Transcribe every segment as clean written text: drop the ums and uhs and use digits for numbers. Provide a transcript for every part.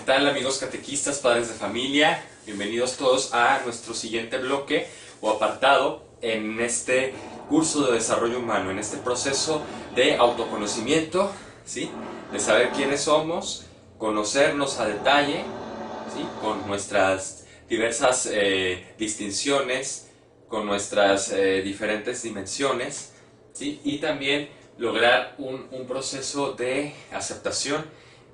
tal, amigos catequistas, padres de familia? Bienvenidos todos a nuestro siguiente bloque o apartado en este curso de desarrollo humano, en este proceso de autoconocimiento, ¿sí? De saber quiénes somos, conocernos a detalle, ¿sí? Con nuestras diversas distinciones, con nuestras diferentes dimensiones, ¿sí? Y también lograr un proceso de aceptación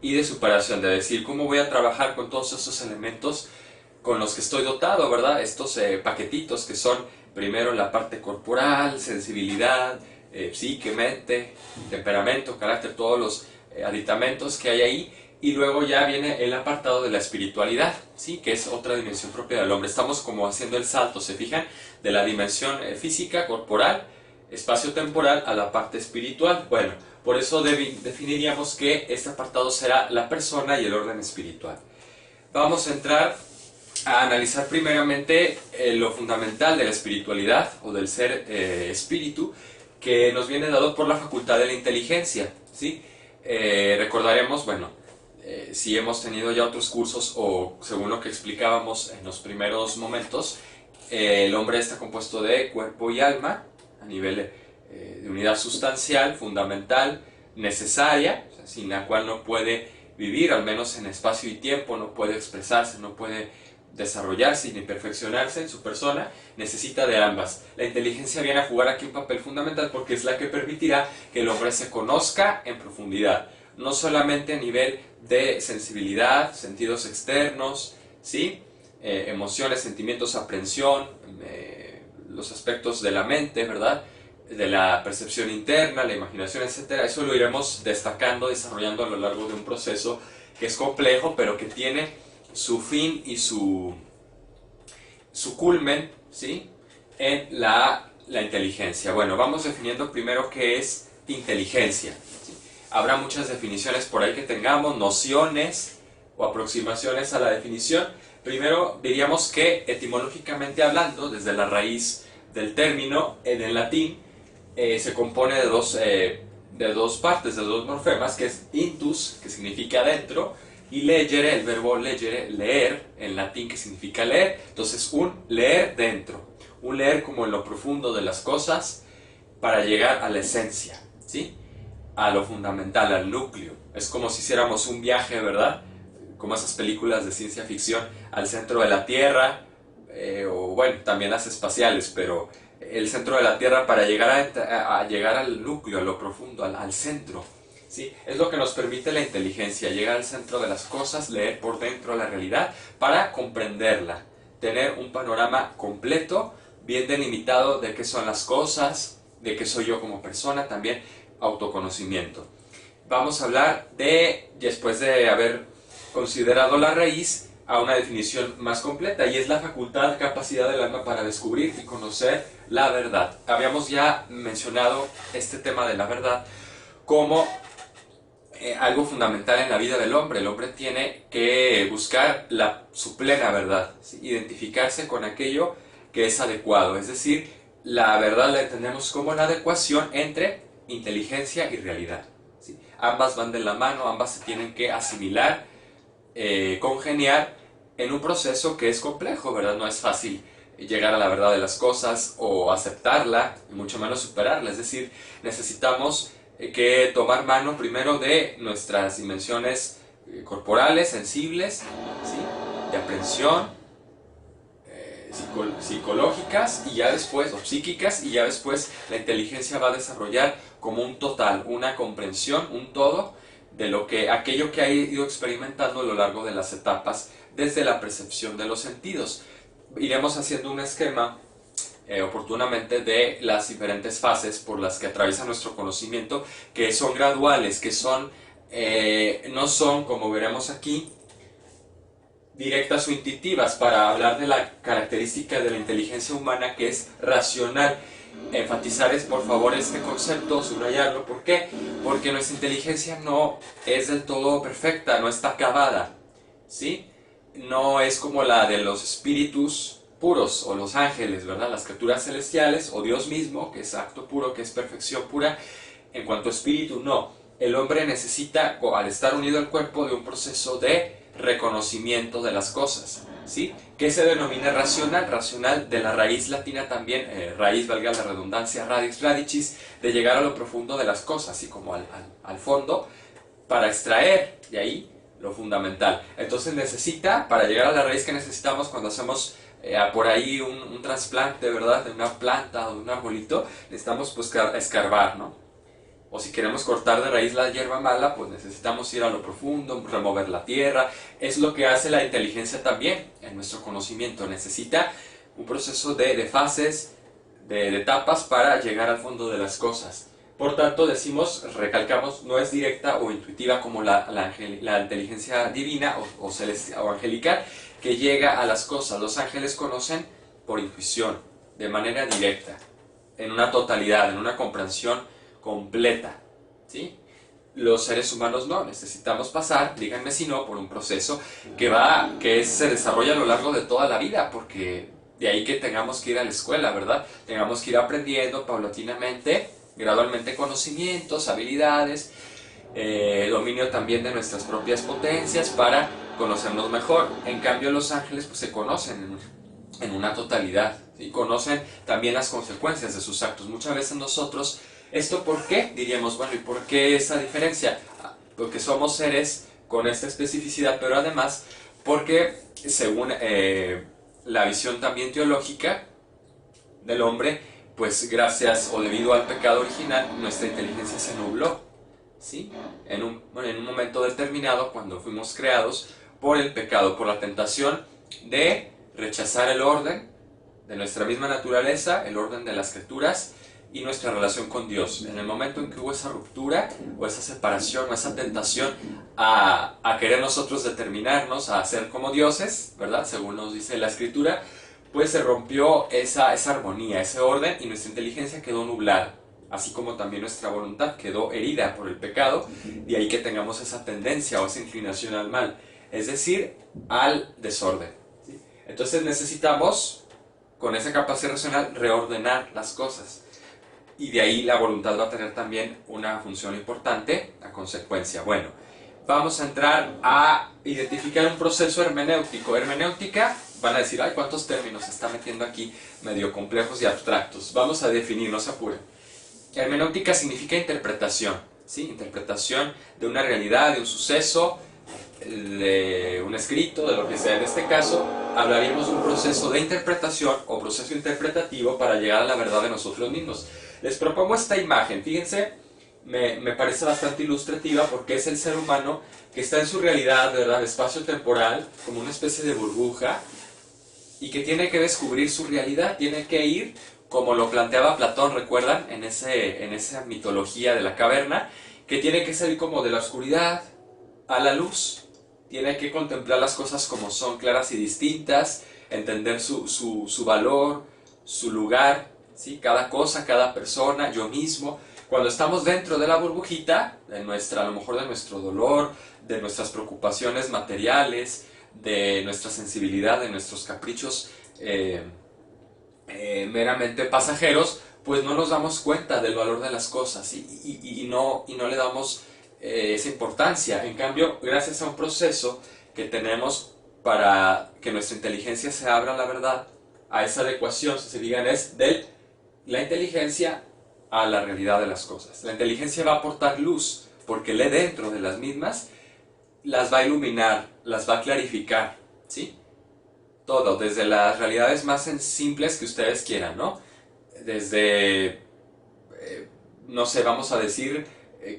y de superación, de decir cómo voy a trabajar con todos estos elementos con los que estoy dotado, ¿verdad? Estos paquetitos que son primero la parte corporal, sensibilidad, psique, mente, temperamento, carácter, todos los aditamentos que hay ahí, y luego ya viene el apartado de la espiritualidad, ¿sí? Que es otra dimensión propia del hombre. Estamos como haciendo el salto, ¿se fijan? De la dimensión física, corporal, espacio-temporal a la parte espiritual. Bueno, por eso definiríamos que este apartado será la persona y el orden espiritual. Vamos a entrar a analizar primeramente lo fundamental de la espiritualidad o del ser espíritu, que nos viene dado por la facultad de la inteligencia, ¿sí? Recordaremos, bueno, si hemos tenido ya otros cursos o según lo que explicábamos en los primeros momentos, el hombre está compuesto de cuerpo y alma a nivel de unidad sustancial, fundamental, necesaria, o sea, sin la cual no puede vivir, al menos en espacio y tiempo, no puede expresarse, no puede desarrollarse ni perfeccionarse en su persona, necesita de ambas. La inteligencia viene a jugar aquí un papel fundamental porque es la que permitirá que el hombre se conozca en profundidad, no solamente a nivel de sensibilidad, sentidos externos, ¿sí? Emociones, sentimientos, aprehensión, los aspectos de la mente, ¿verdad? De la percepción interna, la imaginación, etc. Eso lo iremos destacando, desarrollando a lo largo de un proceso que es complejo, pero que tiene su fin y su culmen, ¿sí? En la inteligencia. Bueno, vamos definiendo primero qué es inteligencia, ¿sí? Habrá muchas definiciones por ahí que tengamos, nociones o aproximaciones a la definición. Primero diríamos que etimológicamente hablando, desde la raíz del término en el latín, se compone de dos partes, de dos morfemas, que es intus, que significa dentro, y legere, el verbo legere, leer, en latín, que significa leer. Entonces, un leer dentro, un leer como en lo profundo de las cosas para llegar a la esencia, ¿sí? A lo fundamental, al núcleo. Es como si hiciéramos un viaje, ¿verdad? Como esas películas de ciencia ficción, al centro de la Tierra, o bueno, también las espaciales, pero el centro de la Tierra para llegar a llegar al núcleo, a lo profundo, al centro, ¿sí? Es lo que nos permite la inteligencia, llegar al centro de las cosas, leer por dentro la realidad para comprenderla, tener un panorama completo, bien delimitado de qué son las cosas, de qué soy yo como persona, también autoconocimiento. Vamos a hablar después de haber considerado la raíz, a una definición más completa, y es la facultad, capacidad del alma para descubrir y conocer la verdad. Habíamos ya mencionado este tema de la verdad como algo fundamental en la vida del hombre. El hombre tiene que buscar su plena verdad, ¿sí? Identificarse con aquello que es adecuado, es decir, la verdad la entendemos como la adecuación entre inteligencia y realidad, ¿sí? Ambas van de la mano, ambas se tienen que asimilar, congeniar en un proceso que es complejo, ¿verdad? No es fácil llegar a la verdad de las cosas o aceptarla, y mucho menos superarla. Es decir, necesitamos que tomar mano primero de nuestras dimensiones corporales, sensibles, ¿sí? De aprehensión, psicológicas y ya después, o psíquicas, y ya después la inteligencia va a desarrollar como un total, una comprensión, un todo de aquello que ha ido experimentando a lo largo de las etapas desde la percepción de los sentidos. Iremos haciendo un esquema oportunamente de las diferentes fases por las que atraviesa nuestro conocimiento, que son graduales, que no son, como veremos aquí, directas o intuitivas, para hablar de la característica de la inteligencia humana, que es racional. Enfatizar por favor este concepto, subrayarlo. ¿Por qué? Porque nuestra inteligencia no es del todo perfecta, no está acabada, ¿sí? No es como la de los espíritus puros o los ángeles, ¿verdad? Las criaturas celestiales o Dios mismo, que es acto puro, que es perfección pura. En cuanto a espíritu, no. El hombre necesita, al estar unido al cuerpo, de un proceso de reconocimiento de las cosas, ¿sí? ¿Qué se denomina racional? Racional, de la raíz latina también, raíz, valga la redundancia, radix, radicis, de llegar a lo profundo de las cosas, así como al fondo, para extraer de ahí lo fundamental. Entonces necesita, para llegar a la raíz que necesitamos cuando hacemos por ahí un trasplante, ¿verdad? De una planta o de un arbolito, necesitamos pues escarbar, ¿no? O si queremos cortar de raíz la hierba mala, pues necesitamos ir a lo profundo, remover la tierra. Es lo que hace la inteligencia también en nuestro conocimiento. Necesita un proceso de fases, de etapas para llegar al fondo de las cosas. Por tanto, decimos, recalcamos, no es directa o intuitiva como la inteligencia divina o celestial o angelical que llega a las cosas. Los ángeles conocen por intuición, de manera directa, en una totalidad, en una comprensión completa, ¿sí? Los seres humanos no, necesitamos pasar, díganme si no, por un proceso que se desarrolla a lo largo de toda la vida, porque de ahí que tengamos que ir a la escuela, ¿verdad? Tengamos que ir aprendiendo paulatinamente, gradualmente conocimientos, habilidades, dominio también de nuestras propias potencias para conocernos mejor. En cambio los ángeles pues se conocen en una totalidad, ¿sí? Conocen también las consecuencias de sus actos. Muchas veces nosotros, ¿esto por qué? Diríamos, bueno, ¿y por qué esa diferencia? Porque somos seres con esta especificidad, pero además porque según la visión también teológica del hombre, pues gracias o debido al pecado original, nuestra inteligencia se nubló, ¿sí? En un momento determinado, cuando fuimos creados por el pecado, por la tentación de rechazar el orden de nuestra misma naturaleza, el orden de las criaturas y nuestra relación con Dios. En el momento en que hubo esa ruptura o esa separación o esa tentación a querer nosotros determinarnos a ser como dioses, ¿verdad? Según nos dice la Escritura, pues se rompió esa armonía, ese orden, y nuestra inteligencia quedó nublada, así como también nuestra voluntad quedó herida por el pecado, de ahí que tengamos esa tendencia o esa inclinación al mal, es decir, al desorden, ¿sí? Entonces necesitamos, con esa capacidad racional, reordenar las cosas, y de ahí la voluntad va a tener también una función importante a consecuencia. Bueno, vamos a entrar a identificar un proceso hermenéutico. Hermenéutica, van a decir, ay, cuántos términos se está metiendo aquí, medio complejos y abstractos. Vamos a definir, no se apuren. Hermenéutica significa interpretación, ¿sí? Interpretación de una realidad, de un suceso, de un escrito, de lo que sea. En este caso, hablaríamos de un proceso de interpretación o proceso interpretativo para llegar a la verdad de nosotros mismos. Les propongo esta imagen, fíjense, me parece bastante ilustrativa porque es el ser humano que está en su realidad, ¿verdad?, espacio-temporal, como una especie de burbuja, y que tiene que descubrir su realidad, tiene que ir, como lo planteaba Platón, ¿recuerdan? En esa mitología de la caverna, que tiene que salir como de la oscuridad a la luz, tiene que contemplar las cosas como son, claras y distintas, entender su valor, su lugar, ¿sí? Cada cosa, cada persona, yo mismo. Cuando estamos dentro de la burbujita, a lo mejor de nuestro dolor, de nuestras preocupaciones materiales, de nuestra sensibilidad, de nuestros caprichos meramente pasajeros, pues no nos damos cuenta del valor de las cosas y no le damos esa importancia. En cambio, gracias a un proceso que tenemos para que nuestra inteligencia se abra a la verdad, a esa adecuación, si se digan, es de la inteligencia a la realidad de las cosas. La inteligencia va a aportar luz, porque lee dentro de las mismas, las va a iluminar, las va a clarificar, ¿sí? Todo, desde las realidades más simples que ustedes quieran, ¿no? Desde, no sé, vamos a decir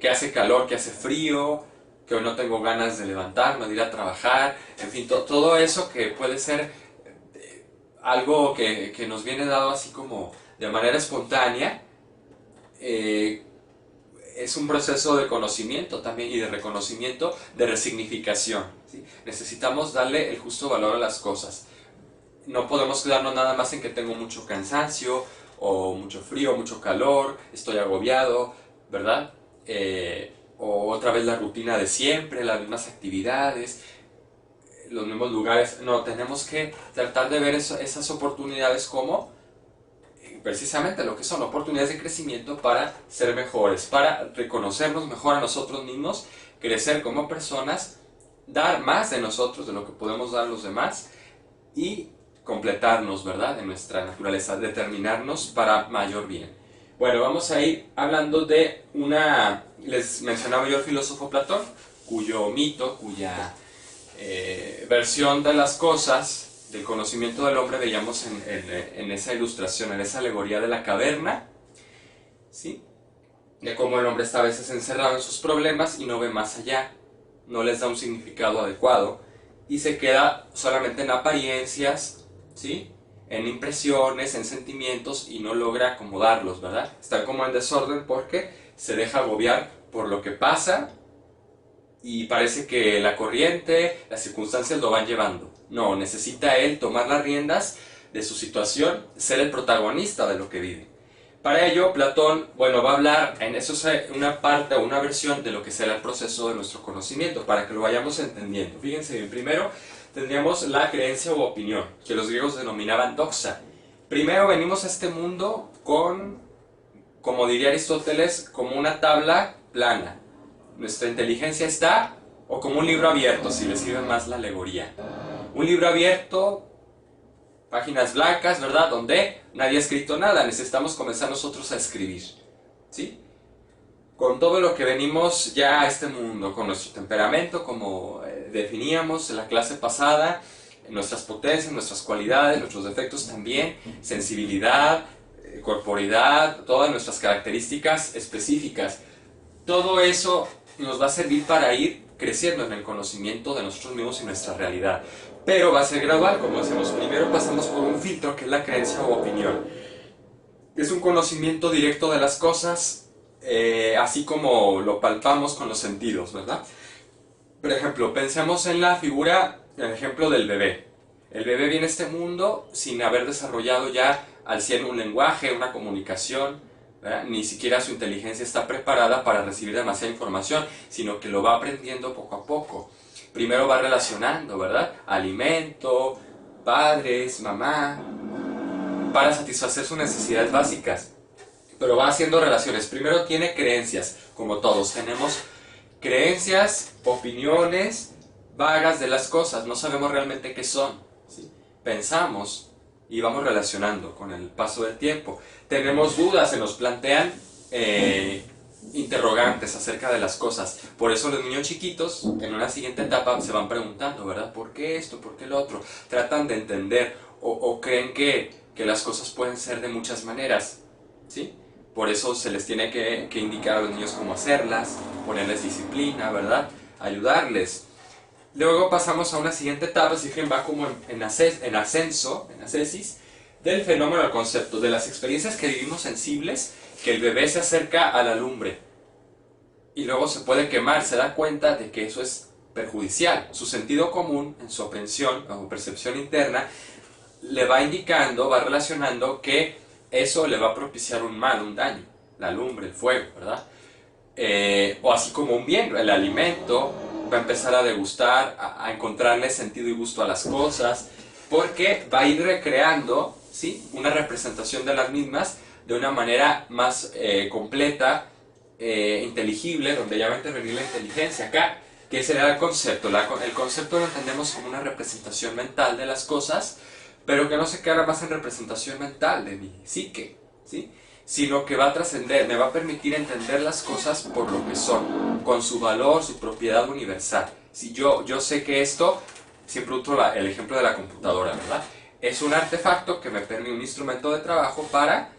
que hace calor, que hace frío, que hoy no tengo ganas de levantarme, de ir a trabajar, en fin, todo eso que puede ser algo que nos viene dado así como de manera espontánea, es un proceso de conocimiento también y de reconocimiento, de resignificación, ¿sí? Necesitamos darle el justo valor a las cosas. No podemos quedarnos nada más en que tengo mucho cansancio, o mucho frío, mucho calor, estoy agobiado, ¿verdad? O otra vez la rutina de siempre, las mismas actividades, los mismos lugares. No, tenemos que tratar de ver esas oportunidades como precisamente lo que son oportunidades de crecimiento para ser mejores, para reconocernos mejor a nosotros mismos, crecer como personas dar más de nosotros, de lo que podemos dar a los demás, y completarnos, ¿verdad?, en nuestra naturaleza, determinarnos para mayor bien. Bueno, vamos a ir hablando de les mencionaba yo el filósofo Platón, cuyo mito, cuya versión de las cosas, del conocimiento del hombre, veíamos en esa ilustración, en esa alegoría de la caverna, ¿sí?, de cómo el hombre está a veces encerrado en sus problemas y no ve más allá, no les da un significado adecuado y se queda solamente en apariencias, ¿sí?, en impresiones, en sentimientos, y no logra acomodarlos, ¿verdad? Está como en desorden porque se deja agobiar por lo que pasa y parece que la corriente, las circunstancias lo van llevando. No, necesita él tomar las riendas de su situación, ser el protagonista de lo que vive. Para ello, Platón, bueno, va a hablar, en eso es una parte o una versión de lo que será el proceso de nuestro conocimiento, para que lo vayamos entendiendo. Fíjense bien, primero tendríamos la creencia u opinión, que los griegos denominaban doxa. Primero venimos a este mundo con, como diría Aristóteles, como una tabla plana. Nuestra inteligencia está, o como un libro abierto, si les sirve más la alegoría. Un libro abierto, páginas blancas, ¿verdad?, donde nadie ha escrito nada, necesitamos comenzar nosotros a escribir, ¿sí?, con todo lo que venimos ya a este mundo, con nuestro temperamento, como definíamos en la clase pasada, nuestras potencias, nuestras cualidades, nuestros defectos también, sensibilidad, corporeidad, todas nuestras características específicas. Todo eso nos va a servir para ir creciendo en el conocimiento de nosotros mismos y nuestra realidad. Pero va a ser gradual, como decimos. Primero pasamos por un filtro que es la creencia o opinión. Es un conocimiento directo de las cosas, así como lo palpamos con los sentidos, ¿verdad? Por ejemplo, pensemos en la figura, el ejemplo del bebé. El bebé viene a este mundo sin haber desarrollado ya al 100 un lenguaje, una comunicación, ¿verdad? Ni siquiera su inteligencia está preparada para recibir demasiada información, sino que lo va aprendiendo poco a poco. Primero va relacionando, ¿verdad?, alimento, padres, mamá, para satisfacer sus necesidades básicas. Pero va haciendo relaciones. Primero tiene creencias, como todos tenemos creencias, opiniones vagas de las cosas, no sabemos realmente qué son, ¿sí? Pensamos y vamos relacionando con el paso del tiempo. Tenemos dudas, se nos plantean interrogantes acerca de las cosas. Por eso los niños chiquitos en una siguiente etapa se van preguntando, ¿verdad?, ¿por qué esto? ¿Por qué lo otro? Tratan de entender o creen que las cosas pueden ser de muchas maneras, ¿sí? Por eso se les tiene que indicar a los niños cómo hacerlas, ponerles disciplina, ¿verdad?, ayudarles. Luego pasamos a una siguiente etapa, si bien va como en ascenso, en ascesis, del fenómeno al concepto, de las experiencias que vivimos sensibles, que el bebé se acerca a la lumbre y luego se puede quemar, se da cuenta de que eso es perjudicial. Su sentido común, en su aprehensión o percepción interna, le va indicando, va relacionando que eso le va a propiciar un mal, un daño, la lumbre, el fuego, ¿verdad? O así como un bien, el alimento, va a empezar a degustar, a encontrarle sentido y gusto a las cosas, porque va a ir recreando, ¿sí?, una representación de las mismas de una manera más completa, inteligible, donde ya va a intervenir la inteligencia. Acá, ¿qué será el concepto? El concepto lo entendemos como una representación mental de las cosas, pero que no se queda más en representación mental de mi psique, ¿sí?, sino que va a trascender, me va a permitir entender las cosas por lo que son, con su valor, su propiedad universal. Si yo sé que esto, siempre uso el ejemplo de la computadora, ¿verdad?, es un artefacto que me permite, un instrumento de trabajo para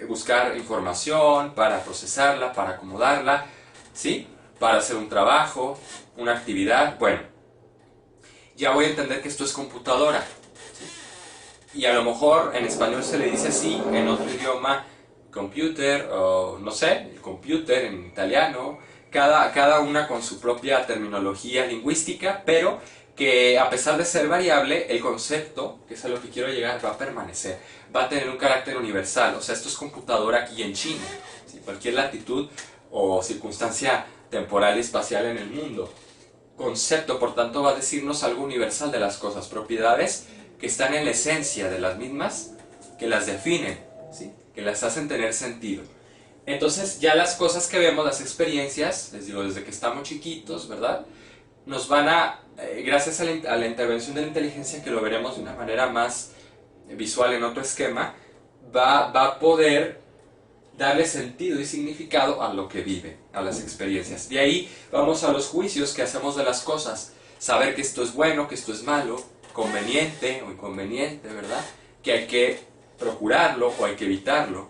buscar información, para procesarla, para acomodarla, ¿sí?, para hacer un trabajo, una actividad. Bueno, ya voy a entender que esto es computadora, ¿sí?, y a lo mejor en español se le dice así, en otro idioma computer, o no sé, el computer en italiano, cada una con su propia terminología lingüística, pero que a pesar de ser variable, el concepto, que es a lo que quiero llegar, va a permanecer, va a tener un carácter universal. O sea, esto es computadora aquí en China, ¿sí?, cualquier latitud o circunstancia temporal y espacial en el mundo. Concepto, por tanto, va a decirnos algo universal de las cosas, propiedades que están en la esencia de las mismas, que las definen, ¿sí?, que las hacen tener sentido. Entonces ya las cosas que vemos, las experiencias, les digo, desde que estamos chiquitos, ¿verdad?, nos van a, gracias a la intervención de la inteligencia, que lo veremos de una manera más visual en otro esquema, va a poder darle sentido y significado a lo que vive, a las experiencias. De ahí vamos a los juicios que hacemos de las cosas. Saber que esto es bueno, que esto es malo, conveniente o inconveniente, ¿verdad? Que hay que procurarlo o hay que evitarlo.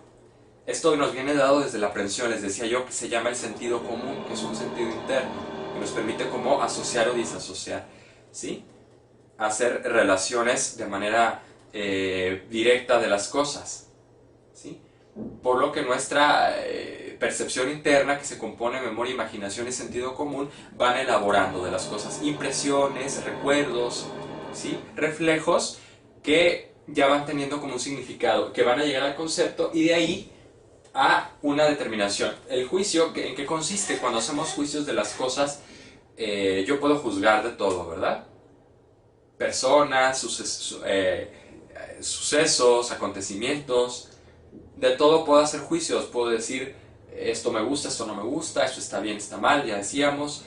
Esto nos viene dado desde la aprehensión, les decía yo, que se llama el sentido común, que es un sentido interno, que nos permite como asociar o disasociar, ¿sí? Hacer relaciones de manera directa de las cosas, ¿sí? Por lo que nuestra percepción interna, que se compone de memoria, imaginación y sentido común, van elaborando de las cosas impresiones, recuerdos, ¿sí? Reflejos que ya van teniendo como un significado, que van a llegar al concepto y de ahí a una determinación. El juicio, ¿en qué consiste? Cuando hacemos juicios de las cosas, yo puedo juzgar de todo, ¿verdad? Personas, sucesos, acontecimientos, de todo puedo hacer juicios, puedo decir esto me gusta, esto no me gusta, esto está bien, está mal, ya decíamos,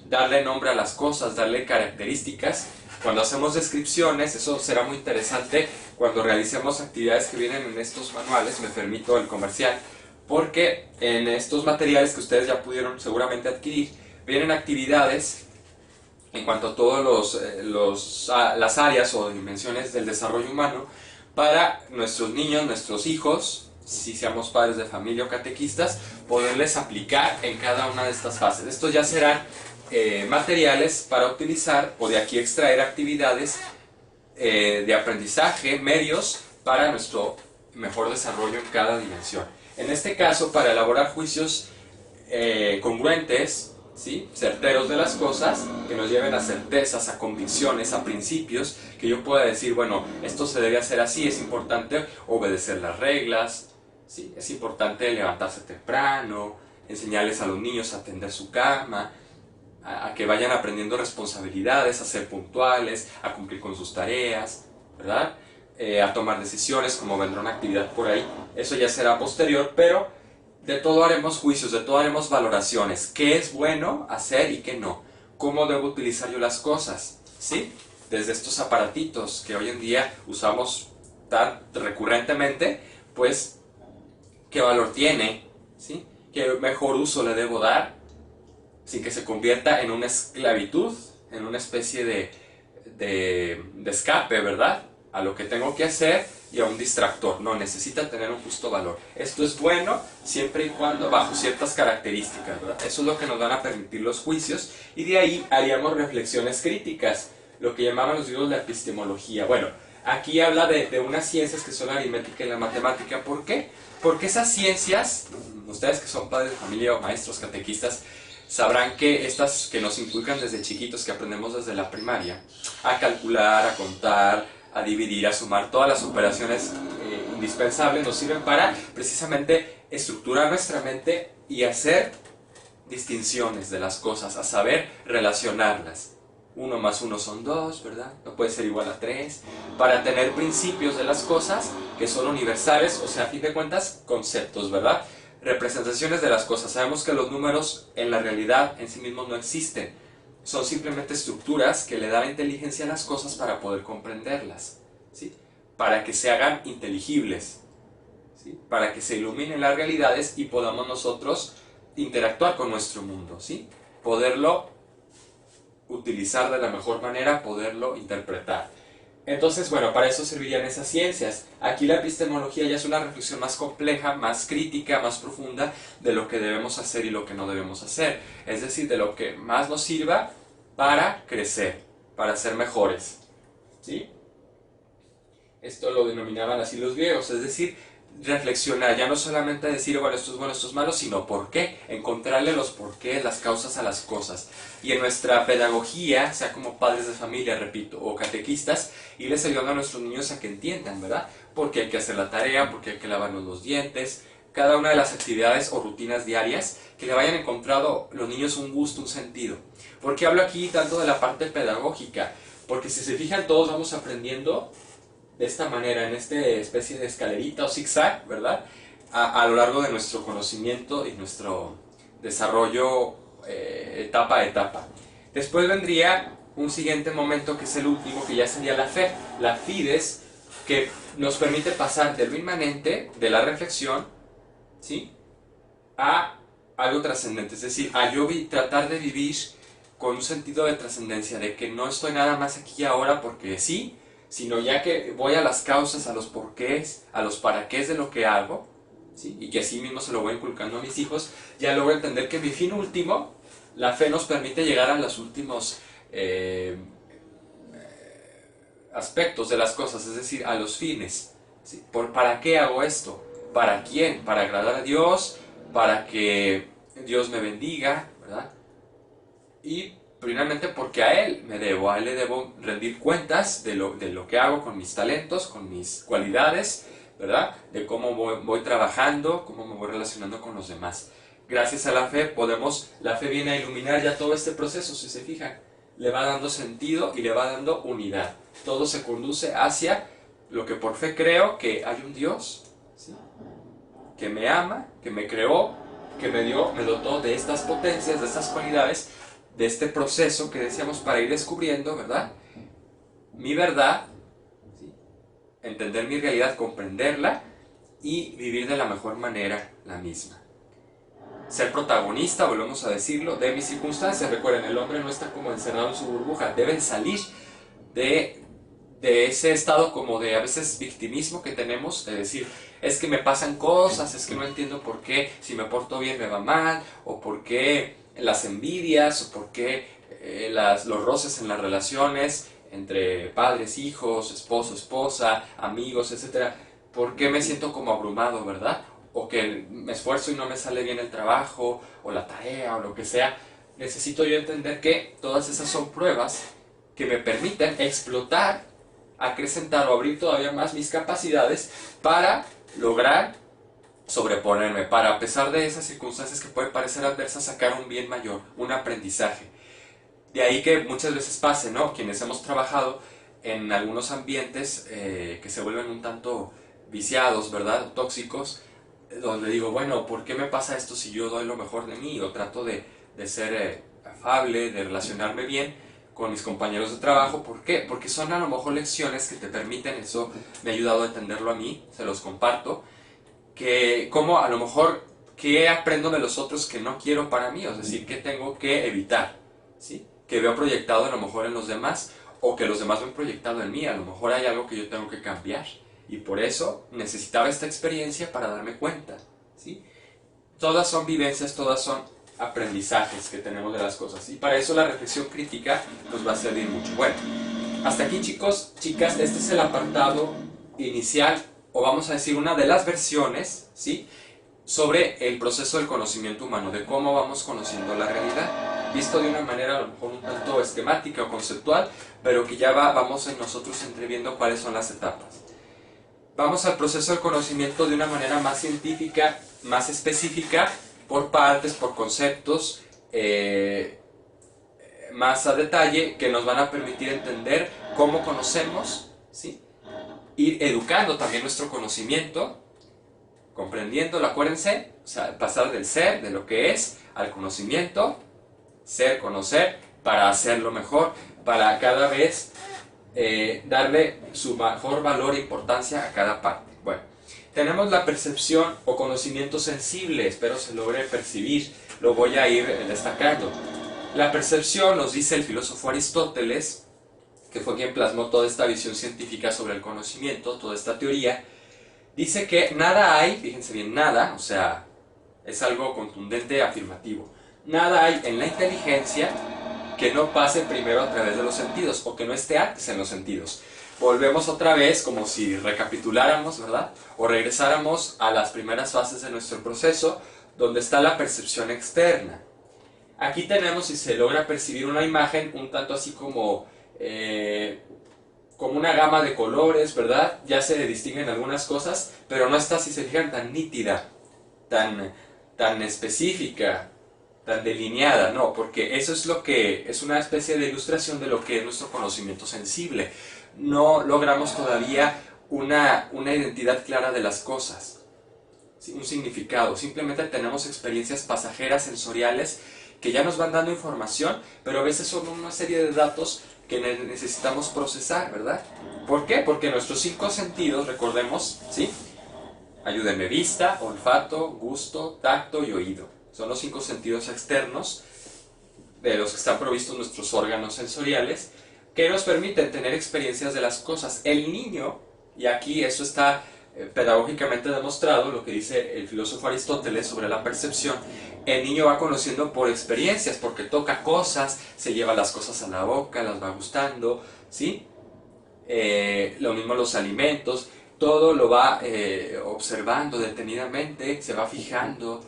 darle nombre a las cosas, darle características. Cuando hacemos descripciones, eso será muy interesante cuando realicemos actividades que vienen en estos manuales, me permito el comercial, porque en estos materiales que ustedes ya pudieron seguramente adquirir, vienen actividades en cuanto a todas las áreas o dimensiones del desarrollo humano para nuestros niños, nuestros hijos, si seamos padres de familia o catequistas, poderles aplicar en cada una de estas fases. Estos ya serán materiales para utilizar o de aquí extraer actividades de aprendizaje, medios para nuestro mejor desarrollo en cada dimensión. En este caso, para elaborar juicios congruentes, ¿sí? Certeros de las cosas, que nos lleven a certezas, a convicciones, a principios, que yo pueda decir, bueno, esto se debe hacer así, es importante obedecer las reglas, ¿sí? Es importante levantarse temprano, enseñarles a los niños a tender su cama, a que vayan aprendiendo responsabilidades, a ser puntuales, a cumplir con sus tareas, ¿verdad? A tomar decisiones, como vendrá una actividad por ahí. Eso ya será posterior, pero de todo haremos juicios, de todo haremos valoraciones. ¿Qué es bueno hacer y qué no? ¿Cómo debo utilizar yo las cosas? ¿Sí? Desde estos aparatitos que hoy en día usamos tan recurrentemente, pues, ¿qué valor tiene? ¿Sí? ¿Qué mejor uso le debo dar? Sin que se convierta en una esclavitud, en una especie de escape, ¿verdad? A lo que tengo que hacer y a un distractor. No, necesita tener un justo valor. Esto es bueno siempre y cuando bajo ciertas características, ¿verdad? Eso es lo que nos van a permitir los juicios y de ahí haríamos reflexiones críticas, lo que llamaban los griegos la epistemología. Bueno, aquí habla de unas ciencias que son la aritmética y la matemática. ¿Por qué? Porque esas ciencias, ustedes que son padres de familia o maestros catequistas, sabrán que estas que nos inculcan desde chiquitos, que aprendemos desde la primaria, a calcular, a contar, a dividir, a sumar, todas las operaciones indispensables nos sirven para precisamente estructurar nuestra mente y hacer distinciones de las cosas, a saber relacionarlas. 1 más 1 son 2, ¿verdad? No puede ser igual a 3. Para tener principios de las cosas que son universales, o sea, a fin de cuentas, conceptos, ¿verdad? Representaciones de las cosas. Sabemos que los números en la realidad en sí mismos no existen. Son simplemente estructuras que le dan inteligencia a las cosas para poder comprenderlas, ¿sí? Para que se hagan inteligibles, ¿sí? Para que se iluminen las realidades y podamos nosotros interactuar con nuestro mundo, ¿sí? Poderlo utilizar de la mejor manera, poderlo interpretar. Entonces, bueno, para eso servirían esas ciencias. Aquí la epistemología ya es una reflexión más compleja, más crítica, más profunda de lo que debemos hacer y lo que no debemos hacer. Es decir, de lo que más nos sirva para crecer, para ser mejores, ¿sí? Esto lo denominaban así los griegos, es decir, reflexionar, ya no solamente decir, bueno, esto es bueno, esto es malo, sino por qué, encontrarle los porqués, las causas a las cosas. Y en nuestra pedagogía, sea como padres de familia, repito, o catequistas, irles ayudando a nuestros niños a que entiendan, ¿verdad? Porque hay que hacer la tarea, porque hay que lavarnos los dientes, cada una de las actividades o rutinas diarias, que le vayan encontrado los niños un gusto, un sentido. ¿Por qué hablo aquí tanto de la parte pedagógica? Porque si se fijan, todos vamos aprendiendo de esta manera, en esta especie de escalerita o zigzag, ¿verdad? A lo largo de nuestro conocimiento y nuestro desarrollo etapa a etapa. Después vendría un siguiente momento que es el último, que ya sería la fe, la fides, que nos permite pasar de lo inmanente, de la reflexión, ¿sí?, a algo trascendente, es decir, a yo tratar de vivir con un sentido de trascendencia, de que no estoy nada más aquí y ahora porque sí, sino ya que voy a las causas, a los porqués, a los para qué de lo que hago, ¿sí?, y que así mismo se lo voy inculcando a mis hijos, ya logro entender que mi fin último, la fe nos permite llegar a los últimos aspectos de las cosas, es decir, a los fines, ¿sí? ¿Para qué hago esto? ¿Para quién? ¿Para agradar a Dios? ¿Para que Dios me bendiga? ¿Verdad? Y primeramente porque a Él le debo rendir cuentas de lo que hago con mis talentos, con mis cualidades, ¿verdad? De cómo voy trabajando, cómo me voy relacionando con los demás. Gracias a la fe la fe viene a iluminar ya todo este proceso, si se fijan. Le va dando sentido y le va dando unidad. Todo se conduce hacia lo que por fe creo, que hay un Dios, ¿sí?, que me ama, que me creó, que me dotó de estas potencias, de estas cualidades, de este proceso que decíamos para ir descubriendo, ¿verdad?, mi verdad, ¿sí?, entender mi realidad, comprenderla y vivir de la mejor manera la misma. Ser protagonista, volvemos a decirlo, de mis circunstancias. Recuerden, el hombre no está como encerrado en su burbuja, deben salir de ese estado como de a veces victimismo que tenemos, de decir, es que me pasan cosas, es que no entiendo por qué si me porto bien me va mal, o por qué las envidias, o por qué los roces en las relaciones entre padres, hijos, esposo, esposa, amigos, etcétera. ¿Por qué me siento como abrumado, verdad? O que me esfuerzo y no me sale bien el trabajo, o la tarea, o lo que sea. Necesito yo entender que todas esas son pruebas que me permiten explotar, acrecentar o abrir todavía más mis capacidades para lograr sobreponerme, para a pesar de esas circunstancias que pueden parecer adversas, sacar un bien mayor, un aprendizaje. De ahí que muchas veces pase, ¿no?, quienes hemos trabajado en algunos ambientes que se vuelven un tanto viciados, ¿verdad?, tóxicos, donde digo, bueno, ¿por qué me pasa esto si yo doy lo mejor de mí? O trato de ser afable, de relacionarme bien con mis compañeros de trabajo. ¿Por qué? Porque son a lo mejor lecciones que te permiten, eso me ha ayudado a entenderlo a mí, se los comparto, que como a lo mejor, ¿qué aprendo de los otros que no quiero para mí? Es decir, ¿qué tengo que evitar? ¿Sí? Que veo proyectado a lo mejor en los demás, o que los demás ven proyectado en mí. A lo mejor hay algo que yo tengo que cambiar. Y por eso necesitaba esta experiencia para darme cuenta, ¿sí? Todas son vivencias, todas son aprendizajes que tenemos de las cosas. Y para eso la reflexión crítica nos va a servir mucho. Bueno, hasta aquí, chicos, chicas, este es el apartado inicial, o vamos a decir una de las versiones, ¿sí?, sobre el proceso del conocimiento humano, de cómo vamos conociendo la realidad, visto de una manera a lo mejor un tanto esquemática o conceptual, pero que ya vamos en nosotros entreviendo cuáles son las etapas. Vamos al proceso del conocimiento de una manera más científica, más específica, por partes, por conceptos, más a detalle, que nos van a permitir entender cómo conocemos, ¿sí?, ir educando también nuestro conocimiento, comprendiéndolo, acuérdense, o sea, pasar del ser, de lo que es, al conocimiento, ser, conocer, para hacerlo mejor, para cada vez darle su mejor valor e importancia a cada parte. Bueno, tenemos la percepción o conocimiento sensible, espero se logre percibir, lo voy a ir destacando. La percepción, nos dice el filósofo Aristóteles, que fue quien plasmó toda esta visión científica sobre el conocimiento, toda esta teoría, dice que nada hay, fíjense bien, nada, o sea, es algo contundente, afirmativo, nada hay en la inteligencia que no pase primero a través de los sentidos, o que no esté antes en los sentidos. Volvemos otra vez, como si recapituláramos, ¿verdad?, o regresáramos a las primeras fases de nuestro proceso, donde está la percepción externa. Aquí tenemos, si se logra percibir, una imagen un tanto así como una gama de colores, ¿verdad? Ya se distinguen algunas cosas, pero no está, si se fijan, tan nítida, tan específica, tan delineada, no, porque eso es lo que es una especie de ilustración de lo que es nuestro conocimiento sensible. No logramos todavía una identidad clara de las cosas, un significado, simplemente tenemos experiencias pasajeras, sensoriales, que ya nos van dando información, pero a veces son una serie de datos que necesitamos procesar, ¿verdad? ¿Por qué? Porque nuestros 5 sentidos, recordemos, ¿sí? Ayúdenme, vista, olfato, gusto, tacto y oído. Son los 5 sentidos externos de los que están provistos nuestros órganos sensoriales, que nos permiten tener experiencias de las cosas. El niño, y aquí eso está pedagógicamente demostrado, lo que dice el filósofo Aristóteles sobre la percepción, el niño va conociendo por experiencias, porque toca cosas, se lleva las cosas a la boca, las va gustando, ¿sí? Lo mismo los alimentos, todo lo va observando detenidamente, se va fijando,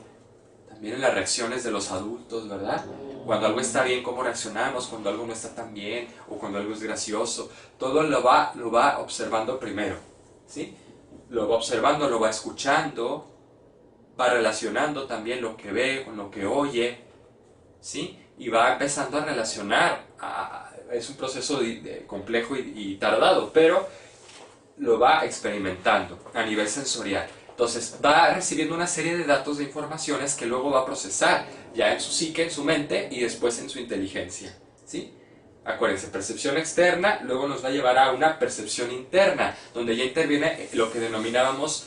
también en las reacciones de los adultos, ¿verdad? Cuando algo está bien, cómo reaccionamos, cuando algo no está tan bien, o cuando algo es gracioso, todo lo va observando primero, ¿sí? Lo va observando, lo va escuchando, va relacionando también lo que ve con lo que oye, ¿sí? Y va empezando a relacionar, es un proceso complejo y tardado, pero lo va experimentando a nivel sensorial. Entonces va recibiendo una serie de datos, de informaciones que luego va a procesar ya en su psique, en su mente y después en su inteligencia, ¿sí? Acuérdense, percepción externa luego nos va a llevar a una percepción interna, donde ya interviene lo que denominábamos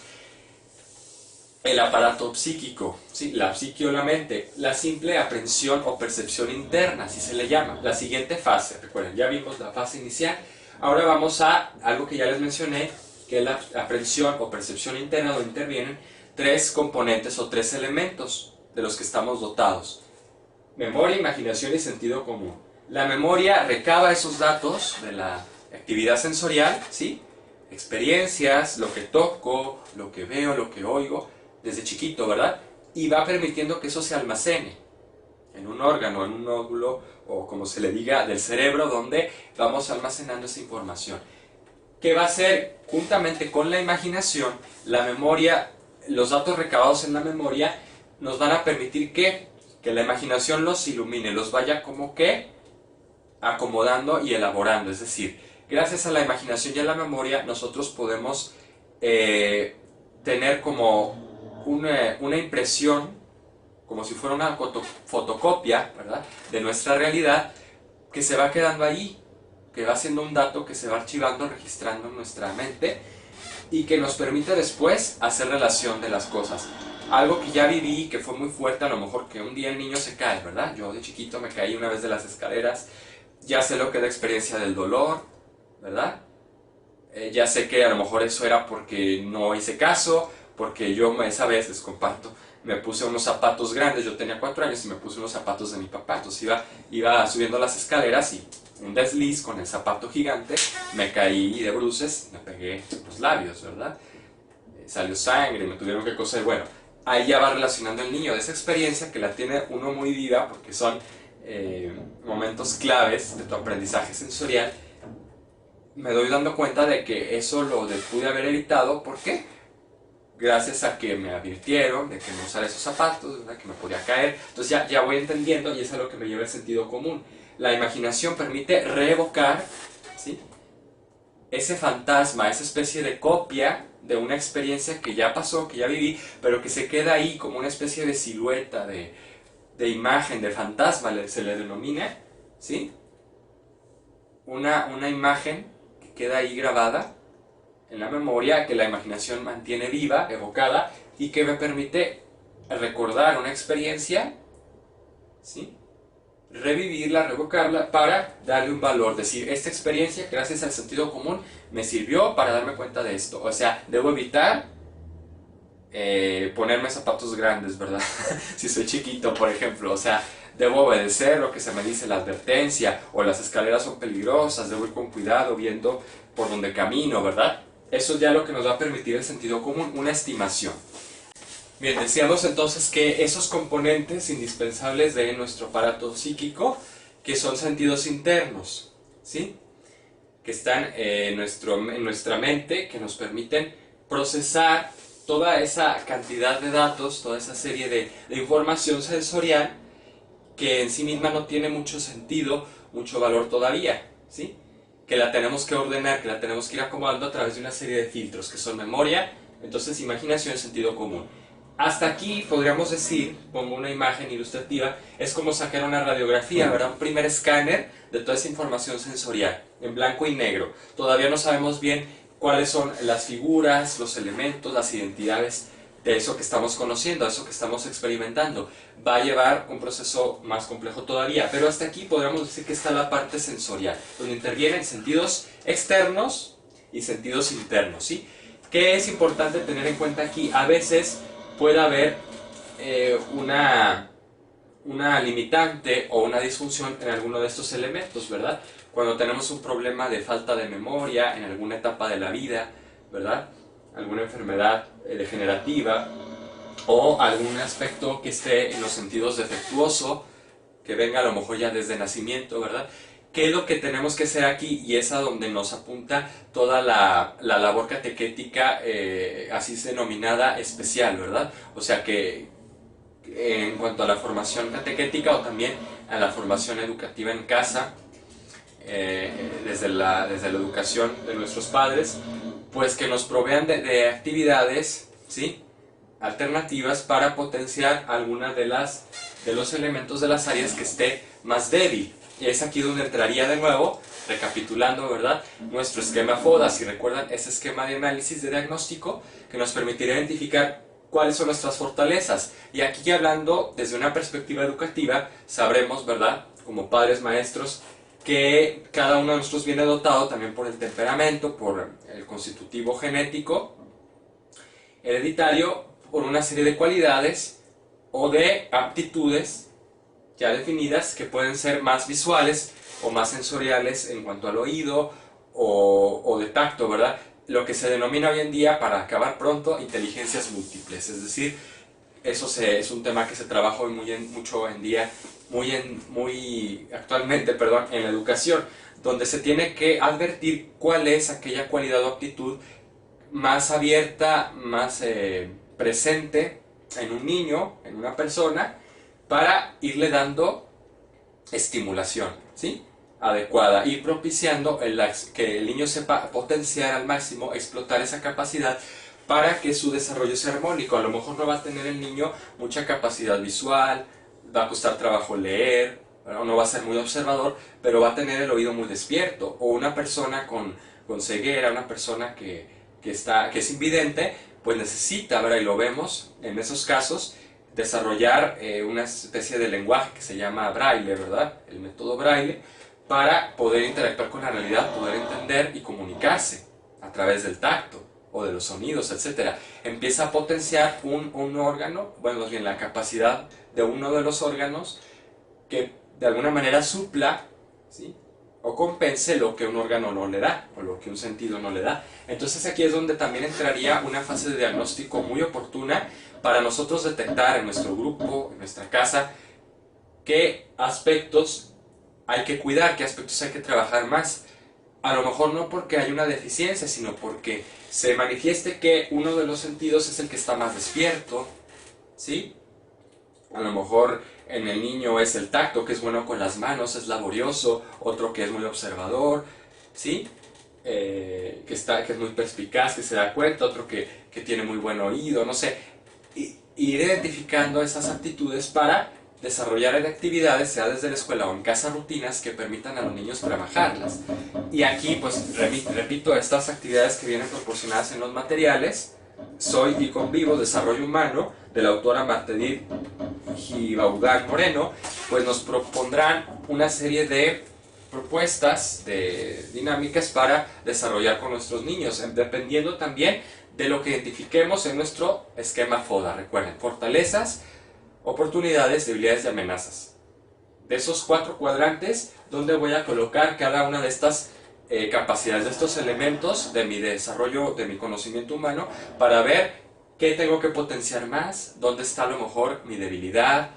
el aparato psíquico, ¿sí? La psique o la mente, la simple aprehensión o percepción interna, así se le llama. La siguiente fase, recuerden, ya vimos la fase inicial, ahora vamos a algo que ya les mencioné, que es la aprehensión o percepción interna, donde intervienen 3 componentes o 3 elementos de los que estamos dotados: memoria, imaginación y sentido común. La memoria recaba esos datos de la actividad sensorial, ¿sí? Experiencias, lo que toco, lo que veo, lo que oigo, desde chiquito, ¿verdad? Y va permitiendo que eso se almacene en un órgano, en un nódulo, o como se le diga, del cerebro, donde vamos almacenando esa información. ¿Qué va a hacer? Juntamente con la imaginación, la memoria, los datos recabados en la memoria, nos van a permitir que la imaginación los ilumine, los vaya como que acomodando y elaborando. Es decir, gracias a la imaginación y a la memoria, nosotros podemos tener como una impresión, como si fuera una fotocopia, ¿verdad?, de nuestra realidad, que se va quedando ahí, que va siendo un dato que se va archivando, registrando en nuestra mente y que nos permite después hacer relación de las cosas. Algo que ya viví, que fue muy fuerte, a lo mejor que un día el niño se cae, ¿verdad? Yo de chiquito me caí una vez de las escaleras, ya sé lo que es la experiencia del dolor, ¿verdad? Ya sé que a lo mejor eso era porque no hice caso, porque yo esa vez, les comparto, me puse unos zapatos grandes, yo tenía 4 años y me puse unos zapatos de mi papá, entonces iba subiendo las escaleras y un desliz con el zapato gigante, me caí de bruces, me pegué los labios, ¿verdad? Salió sangre, me tuvieron que coser, bueno, ahí ya va relacionando el niño de esa experiencia que la tiene uno muy viva porque son momentos claves de tu aprendizaje sensorial. Me doy dando cuenta de que eso lo pude haber evitado. ¿Por qué? Gracias a que me advirtieron de que no usara esos zapatos, ¿verdad?, que me podía caer. Entonces ya voy entendiendo y eso es a lo que me lleva el sentido común. La imaginación permite reevocar, ¿sí?, ese fantasma, esa especie de copia de una experiencia que ya pasó, que ya viví, pero que se queda ahí como una especie de silueta, de imagen, de fantasma, se le denomina, ¿sí? Una imagen que queda ahí grabada en la memoria, que la imaginación mantiene viva, evocada, y que me permite recordar una experiencia, ¿sí?, revivirla, revocarla, para darle un valor, decir, esta experiencia, gracias al sentido común, me sirvió para darme cuenta de esto. O sea, debo evitar ponerme zapatos grandes, ¿verdad? Si soy chiquito, por ejemplo, o sea, debo obedecer lo que se me dice, la advertencia, o las escaleras son peligrosas, debo ir con cuidado, viendo por donde camino, ¿verdad? Eso ya lo que nos va a permitir el sentido común, una estimación. Bien, decíamos entonces que esos componentes indispensables de nuestro aparato psíquico, que son sentidos internos, ¿sí?, que están en nuestra mente, que nos permiten procesar toda esa cantidad de datos, toda esa serie de información sensorial que en sí misma no tiene mucho sentido, mucho valor todavía, ¿sí?, que la tenemos que ordenar, que la tenemos que ir acomodando a través de una serie de filtros, que son memoria, entonces imaginación y sentido común. Hasta aquí podríamos decir, pongo una imagen ilustrativa, es como sacar una radiografía, ¿verdad? Un primer escáner de toda esa información sensorial, en blanco y negro. Todavía no sabemos bien cuáles son las figuras, los elementos, las identidades de eso que estamos conociendo, de eso que estamos experimentando. Va a llevar un proceso más complejo todavía, pero hasta aquí podríamos decir que está la parte sensorial, donde intervienen sentidos externos y sentidos internos, ¿sí? ¿Qué es importante tener en cuenta aquí? A veces puede haber una limitante o una disfunción en alguno de estos elementos, ¿verdad? Cuando tenemos un problema de falta de memoria en alguna etapa de la vida, ¿verdad? Alguna enfermedad degenerativa o algún aspecto que esté en los sentidos defectuoso, que venga a lo mejor ya desde nacimiento, ¿verdad? ¿Qué es lo que tenemos que hacer aquí? Y es a donde nos apunta toda la labor catequética, así denominada especial, ¿verdad? O sea que en cuanto a la formación catequética o también a la formación educativa en casa, desde la educación de nuestros padres, pues que nos provean de actividades, ¿sí?, alternativas para potenciar algunas de los elementos de las áreas que esté más débil. Y es aquí donde entraría de nuevo, recapitulando, ¿verdad?, nuestro esquema FODA. Si recuerdan, ese esquema de análisis de diagnóstico que nos permitiría identificar cuáles son nuestras fortalezas. Y aquí, hablando desde una perspectiva educativa, sabremos, ¿verdad?, como padres maestros, que cada uno de nosotros viene dotado también por el temperamento, por el constitutivo genético, hereditario, por una serie de cualidades o de aptitudes ya definidas que pueden ser más visuales o más sensoriales en cuanto al oído o de tacto, ¿verdad? Lo que se denomina hoy en día, para acabar pronto, inteligencias múltiples. Es decir, eso es un tema que se trabaja hoy mucho hoy en día, muy actualmente, perdón, en la educación, donde se tiene que advertir cuál es aquella cualidad o aptitud más abierta, más presente en un niño, en una persona, para irle dando estimulación, ¿sí?, adecuada, y propiciando que el niño sepa potenciar al máximo, explotar esa capacidad para que su desarrollo sea armónico. A lo mejor no va a tener el niño mucha capacidad visual, va a costar trabajo leer, ¿verdad?, no va a ser muy observador, pero va a tener el oído muy despierto. O una persona con ceguera, una persona que es invidente, pues necesita, ¿verdad?, y lo vemos en esos casos, desarrollar una especie de lenguaje que se llama braille, ¿verdad?, el método braille, para poder interactuar con la realidad, poder entender y comunicarse a través del tacto o de los sonidos, etc. Empieza a potenciar un órgano, bueno, más bien la capacidad de uno de los órganos que de alguna manera supla, ¿sí?, o compense lo que un órgano no le da, o lo que un sentido no le da. Entonces aquí es donde también entraría una fase de diagnóstico muy oportuna para nosotros detectar en nuestro grupo, en nuestra casa, qué aspectos hay que cuidar, qué aspectos hay que trabajar más. A lo mejor no porque hay una deficiencia, sino porque se manifieste que uno de los sentidos es el que está más despierto, ¿sí? A lo mejor en el niño es el tacto, que es bueno con las manos, es laborioso. Otro que es muy observador, ¿sí?, que es muy perspicaz, que se da cuenta. Otro que tiene muy buen oído, no sé. Ir identificando esas aptitudes para desarrollar en actividades, sea desde la escuela o en casa, rutinas que permitan a los niños trabajarlas. Y aquí, pues, repito, estas actividades que vienen proporcionadas en los materiales: Soy y Convivo, Desarrollo Humano, de la autora Martedith Gibaudán Moreno, pues nos propondrán una serie de propuestas, de dinámicas para desarrollar con nuestros niños, dependiendo también de lo que identifiquemos en nuestro esquema FODA. Recuerden, fortalezas, oportunidades, debilidades y amenazas. De esos 4 cuadrantes, donde voy a colocar cada una de estas capacidades, de estos elementos de mi desarrollo, de mi conocimiento humano, para ver qué tengo que potenciar más, dónde está a lo mejor mi debilidad,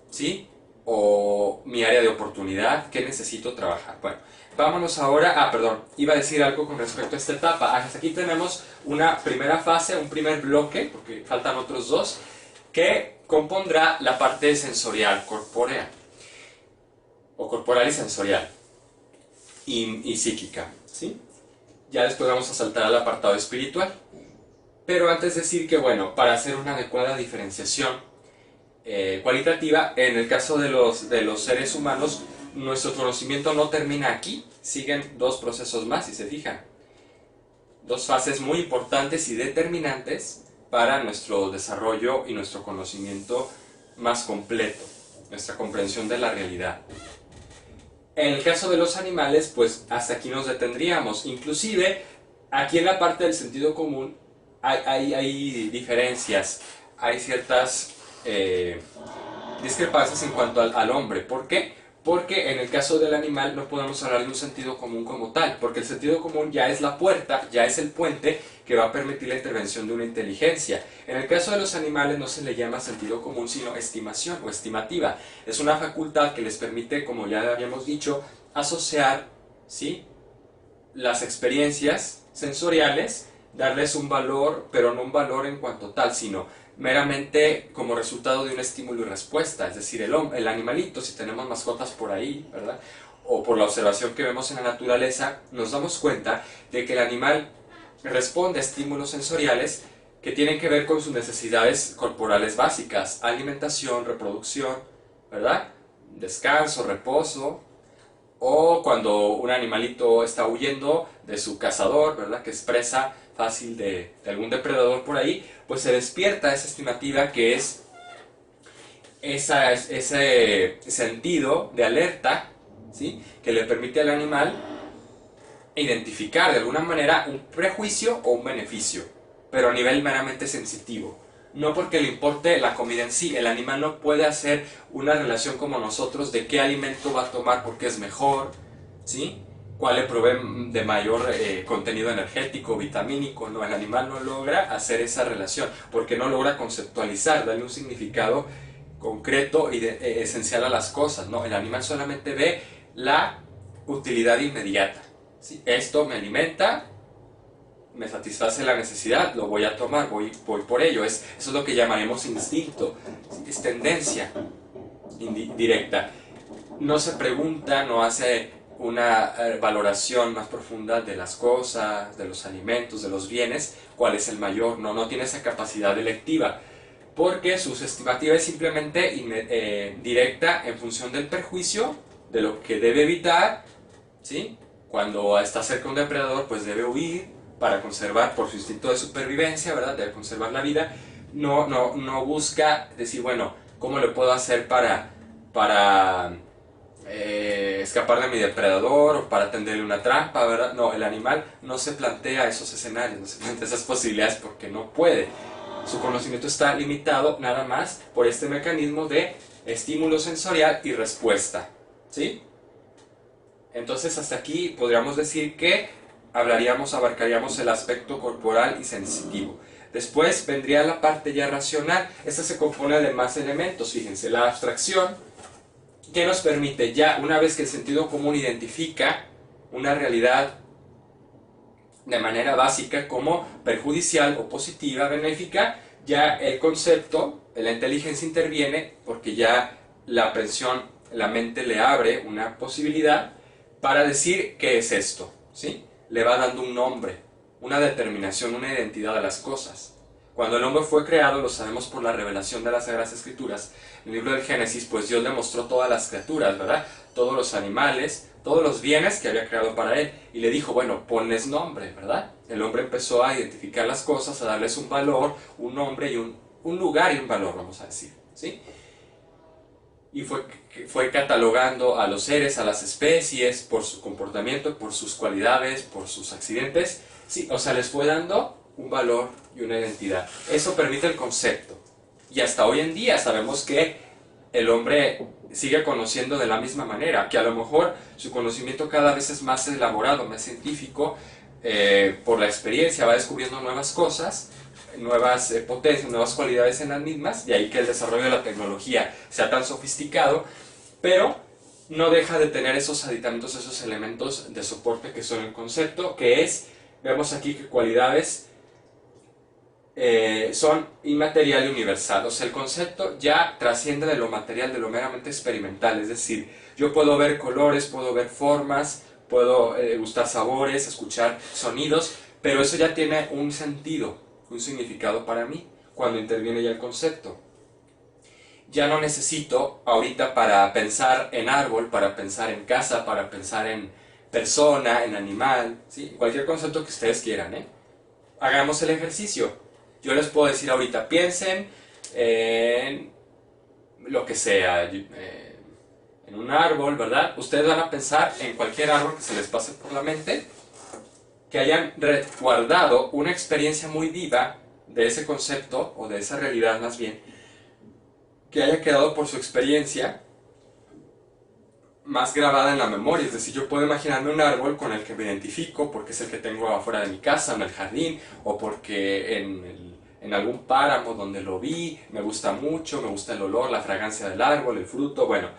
¿sí?, o mi área de oportunidad, qué necesito trabajar. Bueno, vámonos ahora perdón, iba a decir algo con respecto a esta etapa. Hasta aquí tenemos una primera fase, un primer bloque, porque faltan otros 2, que compondrá la parte sensorial, corpórea, o corporal y sensorial, y psíquica, ¿sí? Ya después vamos a saltar al apartado espiritual. Pero antes decir que, bueno, para hacer una adecuada diferenciación cualitativa, en el caso de los seres humanos, nuestro conocimiento no termina aquí, siguen dos procesos más, si se fijan. Dos fases muy importantes y determinantes para nuestro desarrollo y nuestro conocimiento más completo, nuestra comprensión de la realidad. En el caso de los animales, pues hasta aquí nos detendríamos. Inclusive, aquí en la parte del sentido común hay diferencias, hay ciertas discrepancias en cuanto al hombre. ¿Por qué? Porque en el caso del animal no podemos hablar de un sentido común como tal, porque el sentido común ya es la puerta, ya es el puente que va a permitir la intervención de una inteligencia. En el caso de los animales no se le llama sentido común, sino estimación o estimativa. Es una facultad que les permite, como ya habíamos dicho, asociar, ¿sí?, las experiencias sensoriales, darles un valor, pero no un valor en cuanto tal, sino meramente como resultado de un estímulo y respuesta. Es decir, el animalito, si tenemos mascotas por ahí, ¿verdad?, o por la observación que vemos en la naturaleza, nos damos cuenta de que el animal responde a estímulos sensoriales que tienen que ver con sus necesidades corporales básicas: alimentación, reproducción, ¿verdad?, descanso, reposo. O cuando un animalito está huyendo de su cazador, ¿verdad?, que es presa fácil de algún depredador por ahí, pues se despierta esa estimativa, que es ese sentido de alerta, ¿sí?, que le permite al animal identificar de alguna manera un prejuicio o un beneficio, pero a nivel meramente sensitivo. No porque le importe la comida en sí. El animal no puede hacer una relación como nosotros de qué alimento va a tomar porque es mejor, ¿sí?, cuál le provee de mayor contenido energético, vitamínico. No, el animal no logra hacer esa relación porque no logra conceptualizar, darle un significado concreto y esencial a las cosas. No, el animal solamente ve la utilidad inmediata, ¿sí? Esto me alimenta, me satisface la necesidad, lo voy a tomar, voy por ello. Eso es lo que llamaremos instinto, es tendencia directa. No se pregunta, no hace una valoración más profunda de las cosas, de los alimentos, de los bienes, cuál es el mayor. No tiene esa capacidad electiva, porque su estimativa es simplemente directa en función del perjuicio, de lo que debe evitar, ¿sí? Cuando está cerca de un depredador, pues debe huir para conservar, por su instinto de supervivencia, ¿verdad?, debe conservar la vida. No busca decir, bueno, ¿cómo le puedo hacer para escapar de mi depredador o para tenderle una trampa, ¿verdad? No, el animal no se plantea esos escenarios, no se plantea esas posibilidades porque no puede. Su conocimiento está limitado nada más por este mecanismo de estímulo sensorial y respuesta, ¿sí? Entonces hasta aquí podríamos decir que abarcaríamos el aspecto corporal y sensitivo. Después vendría la parte ya racional. Esta se compone de más elementos, fíjense, la abstracción, que nos permite, ya una vez que el sentido común identifica una realidad de manera básica como perjudicial o positiva, benéfica, ya el concepto, la inteligencia interviene, porque ya la aprehensión, la mente le abre una posibilidad para decir qué es esto, ¿sí? Le va dando un nombre, una determinación, una identidad a las cosas. Cuando el hombre fue creado, lo sabemos por la revelación de las Sagradas Escrituras, en el libro del Génesis, pues Dios le mostró todas las criaturas, ¿verdad?, todos los animales, todos los bienes que había creado para él, y le dijo, bueno, ponles nombre, ¿verdad? El hombre empezó a identificar las cosas, a darles un valor, un nombre y un lugar y un valor, vamos a decir, ¿sí? Y fue catalogando a los seres, a las especies, por su comportamiento, por sus cualidades, por sus accidentes, ¿sí? O sea, les fue dando un valor y una identidad. Eso permite el concepto. Y hasta hoy en día sabemos que el hombre sigue conociendo de la misma manera, que a lo mejor su conocimiento cada vez es más elaborado, más científico, por la experiencia va descubriendo nuevas cosas, nuevas potencias, nuevas cualidades en las mismas, de ahí que el desarrollo de la tecnología sea tan sofisticado, pero no deja de tener esos aditamentos, esos elementos de soporte que son el concepto, que es, vemos aquí que cualidades son inmaterial y universal. O sea, el concepto ya trasciende de lo material, de lo meramente experimental. Es decir, yo puedo ver colores, puedo ver formas, puedo gustar sabores, escuchar sonidos, pero eso ya tiene un sentido un significado para mí, cuando interviene ya el concepto. Ya no necesito ahorita para pensar en árbol, para pensar en casa, para pensar en persona, en animal, ¿sí? Cualquier concepto que ustedes quieran, ¿eh? Hagamos el ejercicio. Yo les puedo decir ahorita, piensen en lo que sea, en un árbol, ¿verdad? Ustedes van a pensar en cualquier árbol que se les pase por la mente, que hayan guardado una experiencia muy viva de ese concepto, o de esa realidad más bien, que haya quedado por su experiencia más grabada en la memoria. Es decir, yo puedo imaginarme un árbol con el que me identifico porque es el que tengo afuera de mi casa, en el jardín, o porque en algún páramo donde lo vi, me gusta mucho, me gusta el olor, la fragancia del árbol, el fruto. Bueno,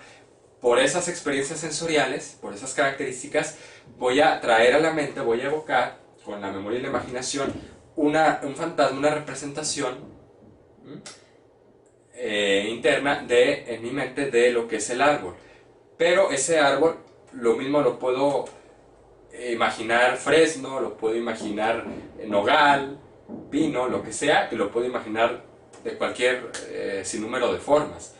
por esas experiencias sensoriales, por esas características, voy a traer a la mente, voy a evocar con la memoria y la imaginación un fantasma, una representación interna en mi mente de lo que es el árbol. Pero ese árbol, lo mismo lo puedo imaginar fresno, lo puedo imaginar nogal, pino, lo que sea, que lo puedo imaginar de cualquier sinnúmero de formas.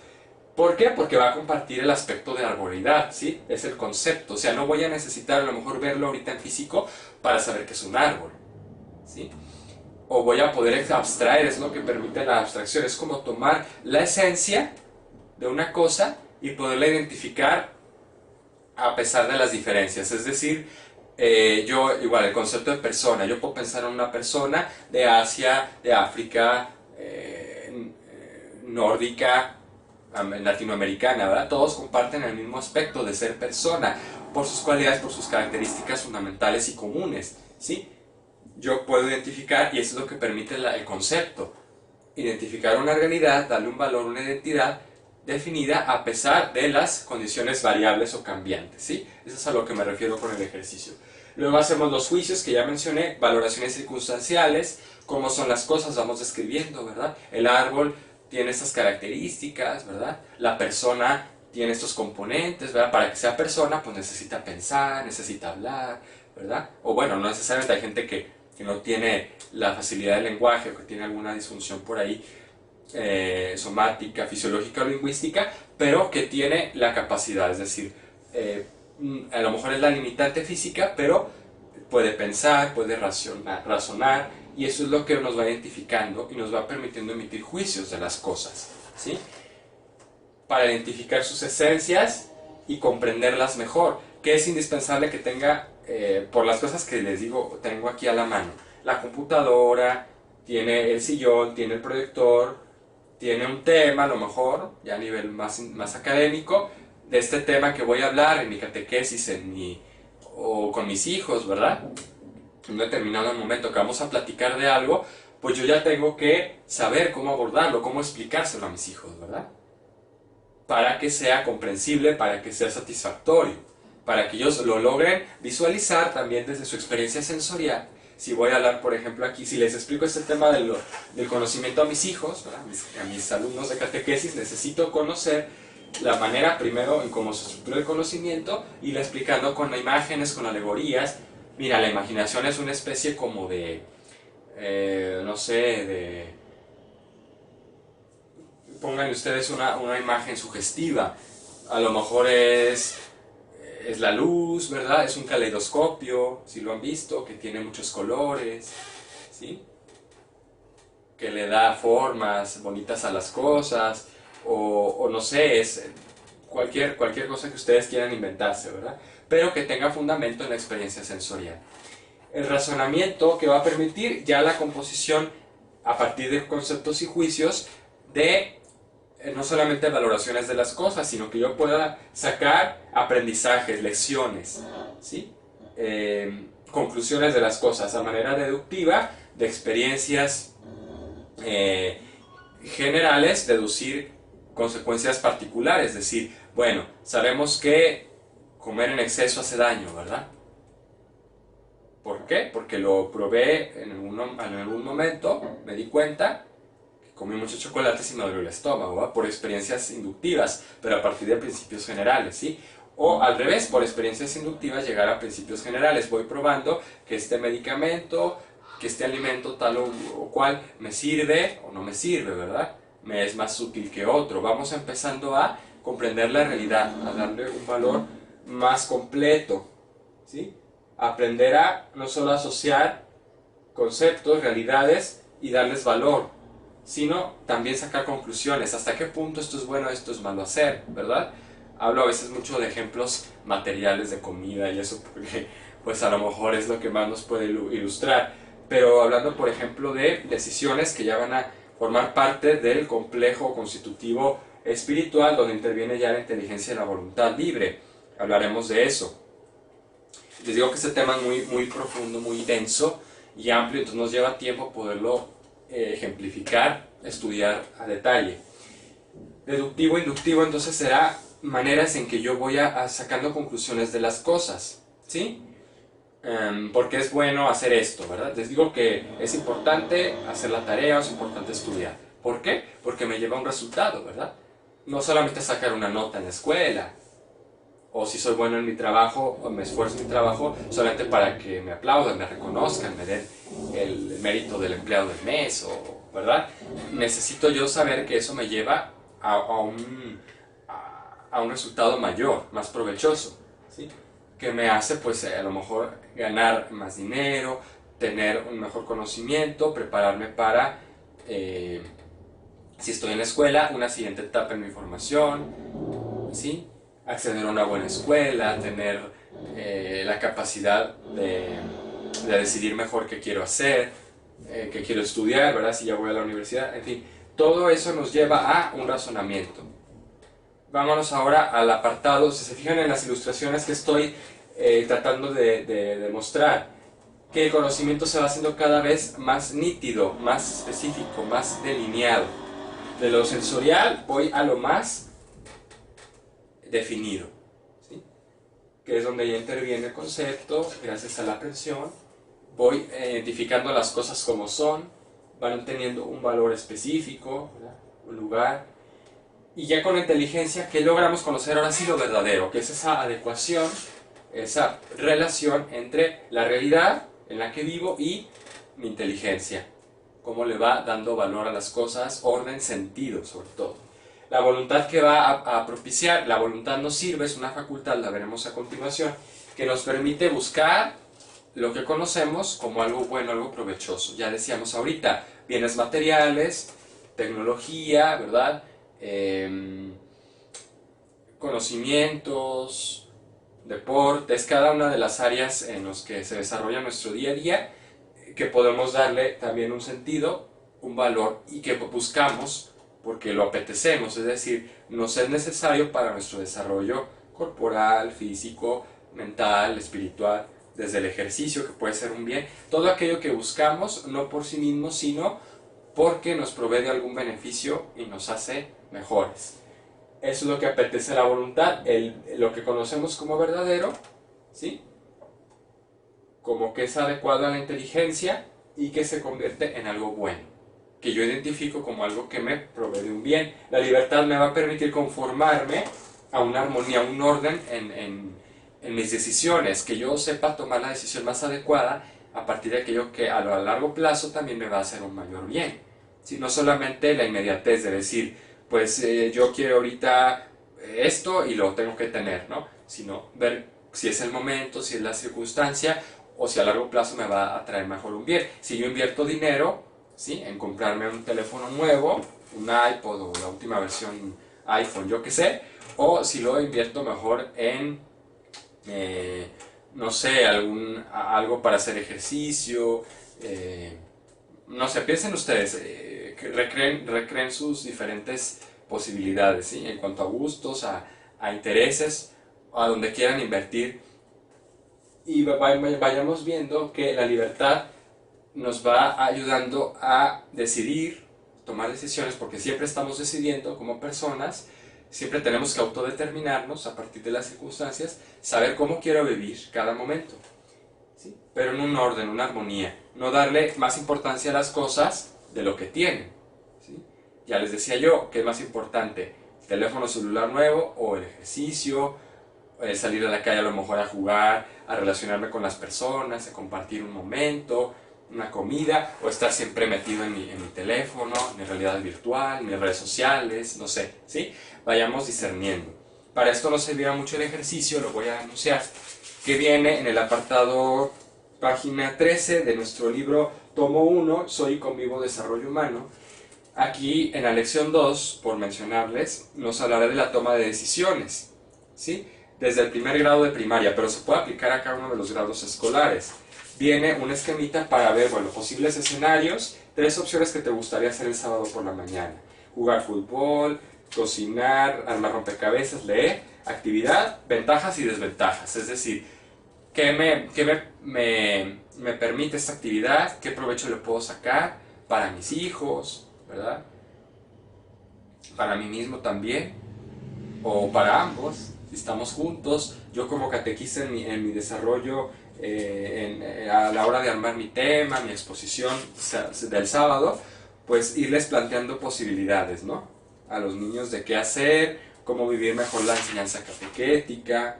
¿Por qué? Porque va a compartir el aspecto de arboreidad, ¿sí? Es el concepto, o sea, no voy a necesitar a lo mejor verlo ahorita en físico para saber que es un árbol, ¿sí? O voy a poder abstraer, es lo que permite la abstracción, es como tomar la esencia de una cosa y poderla identificar a pesar de las diferencias. Es decir, yo, igual, el concepto de persona, yo puedo pensar en una persona de Asia, de África, nórdica, latinoamericana, ¿verdad? Todos comparten el mismo aspecto de ser persona, por sus cualidades, por sus características fundamentales y comunes, ¿sí? Yo puedo identificar, y eso es lo que permite el concepto, identificar una realidad, darle un valor, una identidad definida a pesar de las condiciones variables o cambiantes, ¿sí? Eso es a lo que me refiero con el ejercicio. Luego hacemos los juicios que ya mencioné, valoraciones circunstanciales, cómo son las cosas, vamos describiendo, ¿verdad? El árbol tiene estas características, ¿verdad? La persona tiene estos componentes, ¿verdad? Para que sea persona, pues necesita pensar, necesita hablar, ¿verdad? O bueno, no necesariamente, hay gente que no tiene la facilidad del lenguaje o que tiene alguna disfunción por ahí, somática, fisiológica o lingüística, pero que tiene la capacidad, es decir, a lo mejor es la limitante física, pero puede pensar, puede razonar, y eso es lo que nos va identificando y nos va permitiendo emitir juicios de las cosas, ¿sí? Para identificar sus esencias y comprenderlas mejor, que es indispensable que tenga, por las cosas que les digo, tengo aquí a la mano, la computadora, tiene el sillón, tiene el proyector, tiene un tema, a lo mejor, ya a nivel más académico, de este tema que voy a hablar en mi catequesis, o con mis hijos, ¿verdad? En un determinado momento que vamos a platicar de algo, pues yo ya tengo que saber cómo abordarlo, cómo explicárselo a mis hijos, ¿verdad? Para que sea comprensible, para que sea satisfactorio, para que ellos lo logren visualizar también desde su experiencia sensorial. Si voy a hablar, por ejemplo, aquí, si les explico este tema del conocimiento a mis hijos, ¿verdad? A mis alumnos de catequesis, necesito conocer la manera primero en cómo se estructura el conocimiento, y explicando con imágenes, con alegorías. Mira, la imaginación es una especie como de, no sé, pónganle ustedes una imagen sugestiva. A lo mejor es la luz, ¿verdad? Es un caleidoscopio, si lo han visto, que tiene muchos colores, ¿sí? Que le da formas bonitas a las cosas, o no sé, es cualquier cosa que ustedes quieran inventarse, ¿verdad? Pero que tenga fundamento en la experiencia sensorial. El razonamiento que va a permitir ya la composición a partir de conceptos y juicios de no solamente valoraciones de las cosas, sino que yo pueda sacar aprendizajes, lecciones, ¿sí? Conclusiones de las cosas a manera deductiva, de experiencias generales, deducir consecuencias particulares, es decir, bueno, sabemos que comer en exceso hace daño, ¿verdad? ¿Por qué? Porque lo probé en algún momento, me di cuenta, comí muchos chocolates y me dolió el estómago, ¿va? Por experiencias inductivas, pero a partir de principios generales, ¿sí? O al revés, por experiencias inductivas llegar a principios generales. Voy probando que este medicamento, que este alimento tal o cual me sirve o no me sirve, ¿verdad? Me es más útil que otro. Vamos empezando a comprender la realidad, a darle un valor más completo, ¿sí? Aprender a no solo asociar conceptos, realidades y darles valor, sino también sacar conclusiones. ¿Hasta qué punto esto es bueno, esto es malo hacer, verdad? Hablo a veces mucho de ejemplos materiales de comida y eso porque pues a lo mejor es lo que más nos puede ilustrar. Pero hablando, por ejemplo, de decisiones que ya van a formar parte del complejo constitutivo espiritual, donde interviene ya la inteligencia y la voluntad libre. Hablaremos de eso. Les digo que este tema es muy profundo, muy denso y amplio, entonces nos lleva tiempo poderlo ejemplificar, estudiar a detalle. Deductivo, inductivo, entonces será maneras en que yo voy sacando conclusiones de las cosas, ¿sí? Porque es bueno hacer esto, ¿verdad? Les digo que es importante hacer la tarea, es importante estudiar. ¿Por qué? Porque me lleva a un resultado, ¿verdad? No solamente sacar una nota en la escuela, o si soy bueno en mi trabajo, o me esfuerzo en mi trabajo, solamente para que me aplaudan, me reconozcan, me den el mérito del empleado del mes, ¿verdad? Necesito yo saber que eso me lleva a un resultado mayor, más provechoso, ¿sí? Que me hace, pues, a lo mejor ganar más dinero, tener un mejor conocimiento, prepararme para, si estoy en la escuela, una siguiente etapa en mi formación, ¿sí? Acceder a una buena escuela, tener la capacidad de decidir mejor qué quiero hacer, qué quiero estudiar, ¿verdad? Si ya voy a la universidad, en fin, todo eso nos lleva a un razonamiento. Vámonos ahora al apartado, si se fijan en las ilustraciones que estoy tratando de mostrar, que el conocimiento se va haciendo cada vez más nítido, más específico, más delineado. De lo sensorial voy a lo más definido, ¿sí? Que es donde ya interviene el concepto, gracias a la aprehensión, voy identificando las cosas como son, van teniendo un valor específico, ¿verdad? Un lugar, y ya con la inteligencia que logramos conocer ahora sí lo verdadero, que es esa adecuación, esa relación entre la realidad en la que vivo y mi inteligencia, cómo le va dando valor a las cosas, orden, sentido sobre todo. La voluntad que va a propiciar, la voluntad nos sirve, es una facultad, la veremos a continuación, que nos permite buscar lo que conocemos como algo bueno, algo provechoso. Ya decíamos ahorita, bienes materiales, tecnología, ¿verdad? Conocimientos, deportes, cada una de las áreas en las que se desarrolla nuestro día a día, que podemos darle también un sentido, un valor y que buscamos porque lo apetecemos, es decir, nos es necesario para nuestro desarrollo corporal, físico, mental, espiritual, desde el ejercicio que puede ser un bien, todo aquello que buscamos no por sí mismo, sino porque nos provee de algún beneficio y nos hace mejores. Eso es lo que apetece la voluntad, lo que conocemos como verdadero, ¿sí? Como que es adecuado a la inteligencia y que se convierte en algo bueno, que yo identifico como algo que me provee de un bien. La libertad me va a permitir conformarme a una armonía, a un orden en mis decisiones, que yo sepa tomar la decisión más adecuada a partir de aquello que a largo plazo también me va a hacer un mayor bien. ¿Sí? No solamente la inmediatez de decir, pues yo quiero ahorita esto y lo tengo que tener, ¿no? Sino ver si es el momento, si es la circunstancia, o si a largo plazo me va a traer mejor un bien. Si yo invierto dinero, ¿sí? En comprarme un teléfono nuevo, un iPod o la última versión iPhone, yo qué sé, o si lo invierto mejor en, no sé, algo para hacer ejercicio, no sé, piensen ustedes, que recreen sus diferentes posibilidades, ¿sí? En cuanto a gustos, a intereses, a donde quieran invertir, y vayamos viendo que la libertad nos va ayudando a decidir, tomar decisiones, porque siempre estamos decidiendo como personas, siempre tenemos que autodeterminarnos a partir de las circunstancias, saber cómo quiero vivir cada momento, ¿sí? Pero en un orden, una armonía, no darle más importancia a las cosas de lo que tienen, ¿sí? Ya les decía yo, ¿qué es más importante? ¿El teléfono celular nuevo o el ejercicio? Salir a la calle a lo mejor a jugar, a relacionarme con las personas, a compartir un momento, una comida, o estar siempre metido en mi teléfono, en mi realidad virtual, en mis redes sociales, no sé, ¿sí? Vayamos discerniendo. Para esto nos servirá mucho el ejercicio, lo voy a anunciar, que viene en el apartado página 13 de nuestro libro tomo 1, Soy y convivo desarrollo humano. Aquí en la lección 2, por mencionarles, nos hablará de la toma de decisiones, ¿sí? Desde el primer grado de primaria, pero se puede aplicar a cada uno de los grados escolares. Viene un esquemita para ver, bueno, posibles escenarios, 3 opciones que te gustaría hacer el sábado por la mañana. Jugar fútbol, cocinar, armar rompecabezas, leer, actividad, ventajas y desventajas. Es decir, ¿qué me permite esta actividad? ¿Qué provecho le puedo sacar para mis hijos? ¿Verdad? Para mí mismo también, o para ambos, si estamos juntos. Yo como catequista en mi desarrollo, a la hora de armar mi tema, mi exposición del sábado, pues irles planteando posibilidades, ¿no? A los niños de qué hacer, cómo vivir mejor la enseñanza catequética,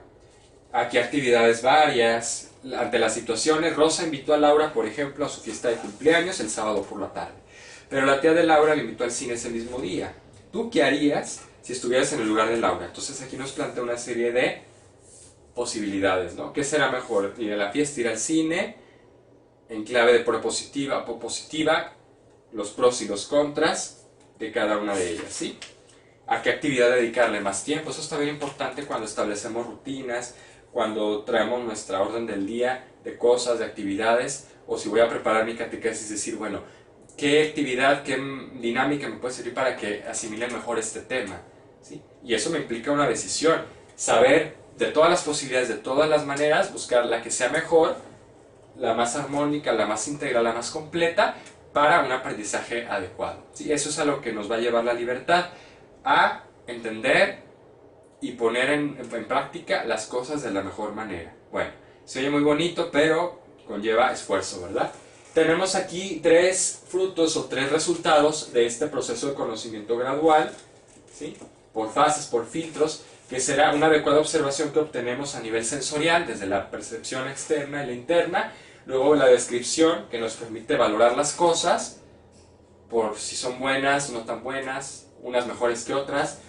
a qué actividades varias. Ante las situaciones, Rosa invitó a Laura, por ejemplo, a su fiesta de cumpleaños el sábado por la tarde. Pero la tía de Laura le invitó al cine ese mismo día. ¿Tú qué harías si estuvieras en el lugar de Laura? Entonces aquí nos plantea una serie de posibilidades, ¿no? ¿Qué será mejor? ¿Ir a la fiesta, ir al cine? En clave de propositiva, propositiva, los pros y los contras de cada una de ellas, ¿sí? ¿A qué actividad dedicarle más tiempo? Eso está bien importante cuando establecemos rutinas, cuando traemos nuestra orden del día de cosas, de actividades, o si voy a preparar mi catequesis, decir, bueno, ¿qué actividad, qué dinámica me puede servir para que asimile mejor este tema? ¿Sí? Y eso me implica una decisión, saber de todas las posibilidades, de todas las maneras, buscar la que sea mejor, la más armónica, la más integral, la más completa, para un aprendizaje adecuado. ¿Sí? Eso es a lo que nos va a llevar la libertad, a entender y poner en práctica las cosas de la mejor manera. Bueno, se oye muy bonito, pero conlleva esfuerzo, ¿verdad? Tenemos aquí 3 frutos o 3 resultados de este proceso de conocimiento gradual, ¿sí? Por fases, por filtros, que será una adecuada observación que obtenemos a nivel sensorial, desde la percepción externa y la interna, luego la descripción, que nos permite valorar las cosas, por si son buenas o no tan buenas, unas mejores que otras,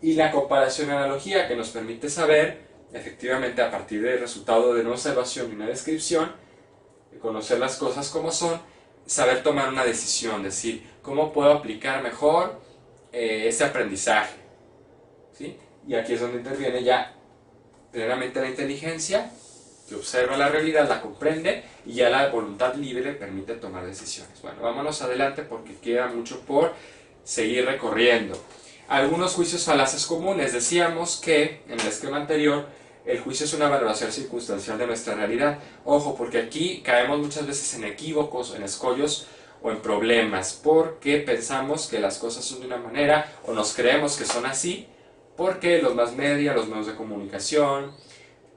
y la comparación y analogía, que nos permite saber, efectivamente, a partir del resultado de una observación y una descripción, conocer las cosas como son, saber tomar una decisión, decir, ¿cómo puedo aplicar mejor ese aprendizaje? ¿Sí? Y aquí es donde interviene ya plenamente la inteligencia, que observa la realidad, la comprende, y ya la voluntad libre permite tomar decisiones. Bueno, vámonos adelante porque queda mucho por seguir recorriendo. Algunos juicios falaces comunes. Decíamos que en el esquema anterior el juicio es una valoración circunstancial de nuestra realidad. Ojo, porque aquí caemos muchas veces en equívocos, en escollos o en problemas, porque pensamos que las cosas son de una manera o nos creemos que son así, porque los más media, los medios de comunicación,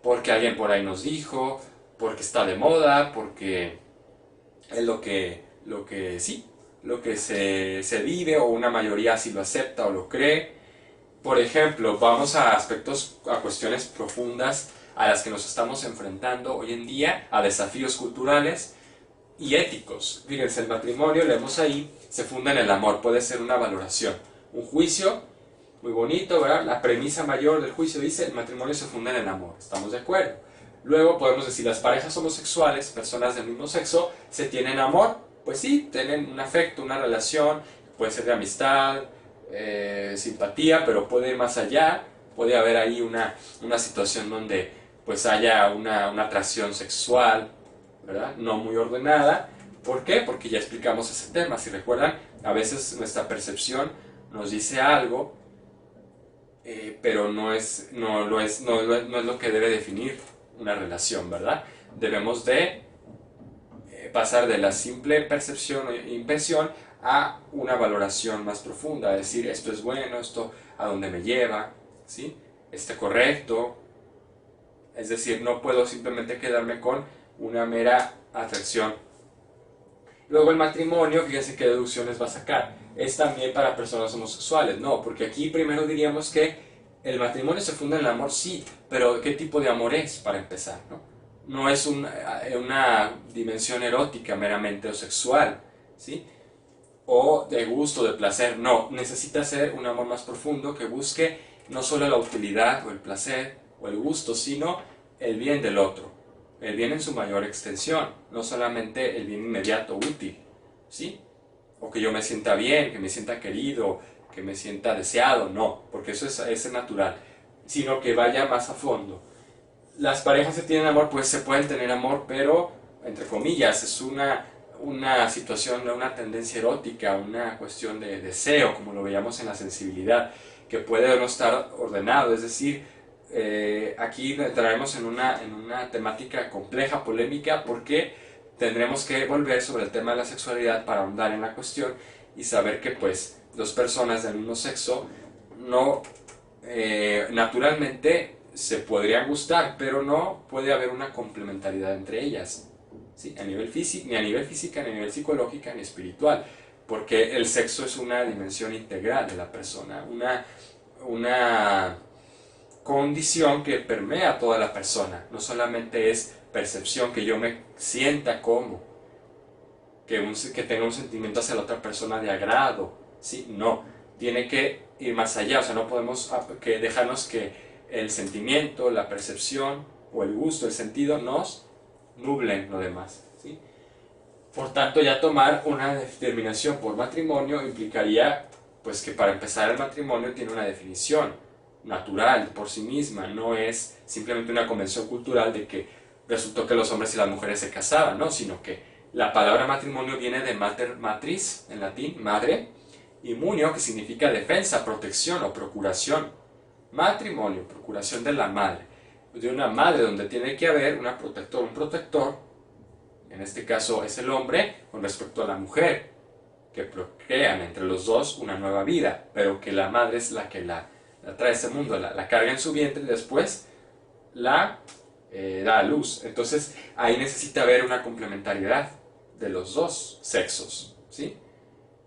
porque alguien por ahí nos dijo, porque está de moda, porque es lo que se vive, o una mayoría así lo acepta o lo cree. Por ejemplo, vamos a cuestiones profundas a las que nos estamos enfrentando hoy en día, a desafíos culturales y éticos. Fíjense, el matrimonio, leemos ahí, se funda en el amor, puede ser una valoración. Un juicio, muy bonito, ¿verdad? La premisa mayor del juicio dice, el matrimonio se funda en el amor, estamos de acuerdo. Luego podemos decir, las parejas homosexuales, personas del mismo sexo, ¿se tienen amor? Pues sí, tienen un afecto, una relación, puede ser de amistad, simpatía, pero puede ir más allá, puede haber ahí una situación donde pues haya una atracción sexual, ¿verdad? No muy ordenada. ¿Por qué? Porque ya explicamos ese tema. Si recuerdan, a veces nuestra percepción nos dice algo, pero no es lo que debe definir una relación, ¿verdad? Debemos de pasar de la simple percepción o impresión a una valoración más profunda, decir, esto es bueno, esto a dónde me lleva, ¿sí? Correcto. Es decir, no puedo simplemente quedarme con una mera atracción. Luego el matrimonio, fíjense qué deducciones va a sacar. Es también para personas homosexuales. No, porque aquí primero diríamos que el matrimonio se funda en el amor, sí, pero ¿qué tipo de amor es, para empezar, ¿no? no es una dimensión erótica meramente o sexual, ¿sí? O de gusto, de placer, no, necesita ser un amor más profundo que busque no solo la utilidad o el placer o el gusto, sino el bien del otro, el bien en su mayor extensión, no solamente el bien inmediato, útil, ¿sí? O que yo me sienta bien, que me sienta querido, que me sienta deseado, no, porque eso es natural, sino que vaya más a fondo. Las parejas que tienen amor, pues se pueden tener amor, pero, entre comillas, es una situación, una tendencia erótica, una cuestión de deseo, como lo veíamos en la sensibilidad, que puede no estar ordenado, es decir, aquí entraremos en una temática compleja, polémica, porque tendremos que volver sobre el tema de la sexualidad para ahondar en la cuestión y saber que pues dos personas del mismo sexo no naturalmente se podrían gustar, pero no puede haber una complementariedad entre ellas, ¿sí? A nivel físico, ni a nivel física, ni a nivel psicológica, ni espiritual, porque el sexo es una dimensión integral de la persona, una condición que permea a toda la persona, no solamente es percepción, que yo me sienta como, que tenga un sentimiento hacia la otra persona de agrado, ¿sí? No, tiene que ir más allá, o sea, no podemos dejarnos que el sentimiento, la percepción o el gusto, el sentido nos nublen lo demás, ¿sí? Por tanto, ya tomar una determinación por matrimonio implicaría pues que para empezar el matrimonio tiene una definición natural por sí misma, no es simplemente una convención cultural de que resultó que los hombres y las mujeres se casaban, ¿no? Sino que la palabra matrimonio viene de mater, matriz, en latín, madre, y munio, que significa defensa, protección o procuración. Matrimonio, procuración de la madre, de una madre donde tiene que haber un protector, en este caso es el hombre, con respecto a la mujer, que procrean entre los dos una nueva vida, pero que la madre es la que la trae a este mundo, la carga en su vientre y después la da a luz. Entonces ahí necesita haber una complementariedad de los dos sexos, ¿sí?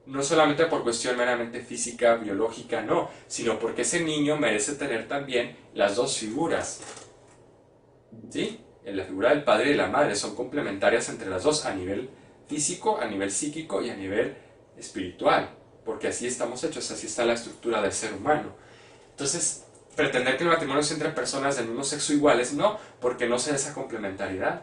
No solamente por cuestión meramente física, biológica, no, sino porque ese niño merece tener también las dos figuras, ¿sí? La figura del padre y de la madre son complementarias entre las dos a nivel físico, a nivel psíquico y a nivel espiritual, porque así estamos hechos, así está la estructura del ser humano. Entonces, pretender que el matrimonio sea entre personas del mismo sexo iguales, no, porque no se da esa complementariedad.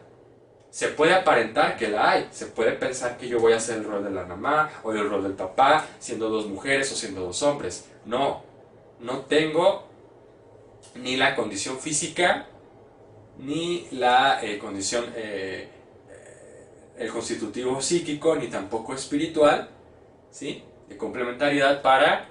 Se puede aparentar que la hay, se puede pensar que yo voy a hacer el rol de la mamá o el rol del papá, siendo dos mujeres o siendo dos hombres. No, no tengo ni la condición física, ni la condición, el constitutivo psíquico, ni tampoco espiritual, ¿sí? De complementariedad para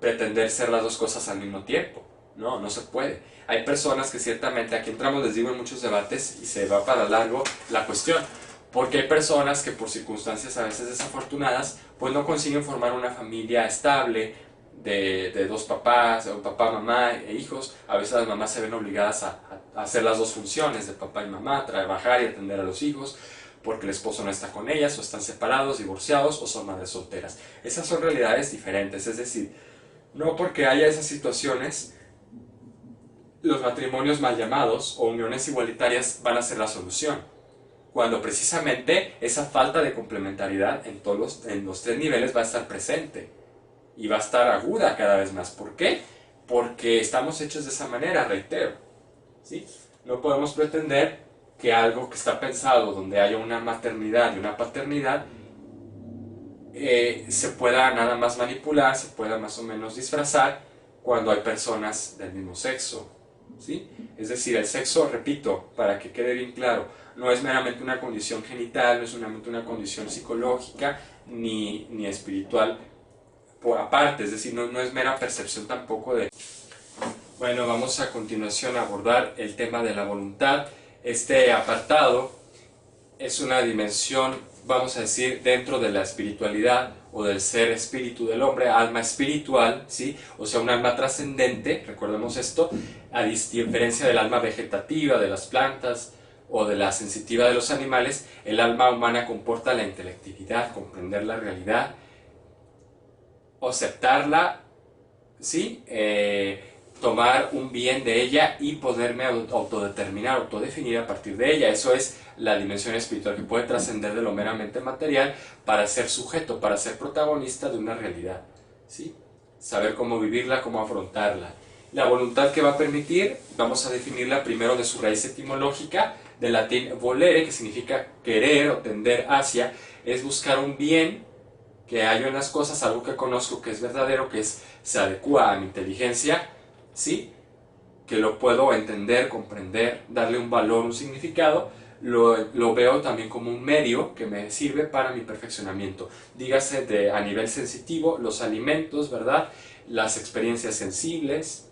pretender ser las dos cosas al mismo tiempo. No, no se puede. Hay personas que ciertamente, aquí entramos, les digo, en muchos debates y se va para largo la cuestión, porque hay personas que por circunstancias a veces desafortunadas, pues no consiguen formar una familia estable de dos papás, o papá, mamá e hijos. A veces las mamás se ven obligadas a hacer las dos funciones de papá y mamá, trabajar y atender a los hijos, porque el esposo no está con ellas, o están separados, divorciados, o son madres solteras. Esas son realidades diferentes, es decir, no porque haya esas situaciones, los matrimonios mal llamados o uniones igualitarias van a ser la solución, cuando precisamente esa falta de complementariedad en los tres niveles va a estar presente y va a estar aguda cada vez más. ¿Por qué? Porque estamos hechos de esa manera, reitero, ¿sí? No podemos pretender que algo que está pensado donde haya una maternidad y una paternidad se pueda nada más manipular, se pueda más o menos disfrazar cuando hay personas del mismo sexo, ¿sí? Es decir, el sexo, repito, para que quede bien claro, no es meramente una condición genital, no es meramente una condición psicológica ni espiritual por aparte, es decir, no es mera percepción tampoco de... Bueno, vamos a continuación a abordar el tema de la voluntad. Este apartado es una dimensión, vamos a decir, dentro de la espiritualidad o del ser espíritu del hombre, alma espiritual, ¿sí? O sea, un alma trascendente, recordemos esto, a diferencia del alma vegetativa, de las plantas o de la sensitiva de los animales, el alma humana comporta la intelectividad, comprender la realidad, aceptarla, ¿sí? tomar un bien de ella y poderme autodeterminar, autodefinir a partir de ella. Eso es la dimensión espiritual, que puede trascender de lo meramente material para ser sujeto, para ser protagonista de una realidad, ¿sí? Saber cómo vivirla, cómo afrontarla. La voluntad que va a permitir, vamos a definirla primero de su raíz etimológica, del latín volere, que significa querer o tender hacia, es buscar un bien que hallo en las cosas, algo que conozco, que es verdadero, que se adecua a mi inteligencia, ¿sí? Que lo puedo entender, comprender, darle un valor, un significado. Lo veo también como un medio que me sirve para mi perfeccionamiento. Dígase a nivel sensitivo, los alimentos, ¿verdad? Las experiencias sensibles,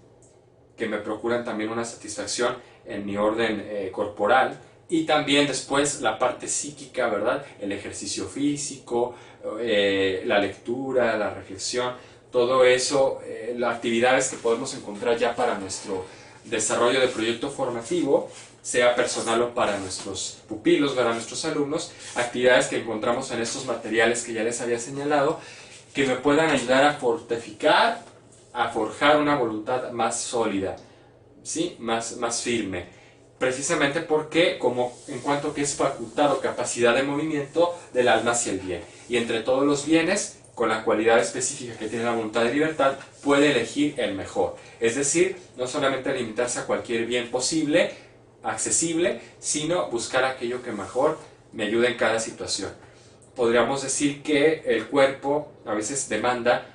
que me procuran también una satisfacción en mi orden corporal, y también después la parte psíquica, ¿verdad? El ejercicio físico, la lectura, la reflexión, todo eso, las actividades que podemos encontrar ya para nuestro desarrollo de proyecto formativo, sea personal o para nuestros pupilos, para nuestros alumnos, actividades que encontramos en estos materiales que ya les había señalado, que me puedan ayudar a fortificar, a forjar una voluntad más sólida, ¿sí? Más firme. Precisamente porque, como en cuanto que es facultad o capacidad de movimiento del alma hacia el bien. Y entre todos los bienes, con la cualidad específica que tiene la voluntad de libertad, puede elegir el mejor. Es decir, no solamente limitarse a cualquier bien posible, accesible, sino buscar aquello que mejor me ayude en cada situación. Podríamos decir que el cuerpo a veces demanda,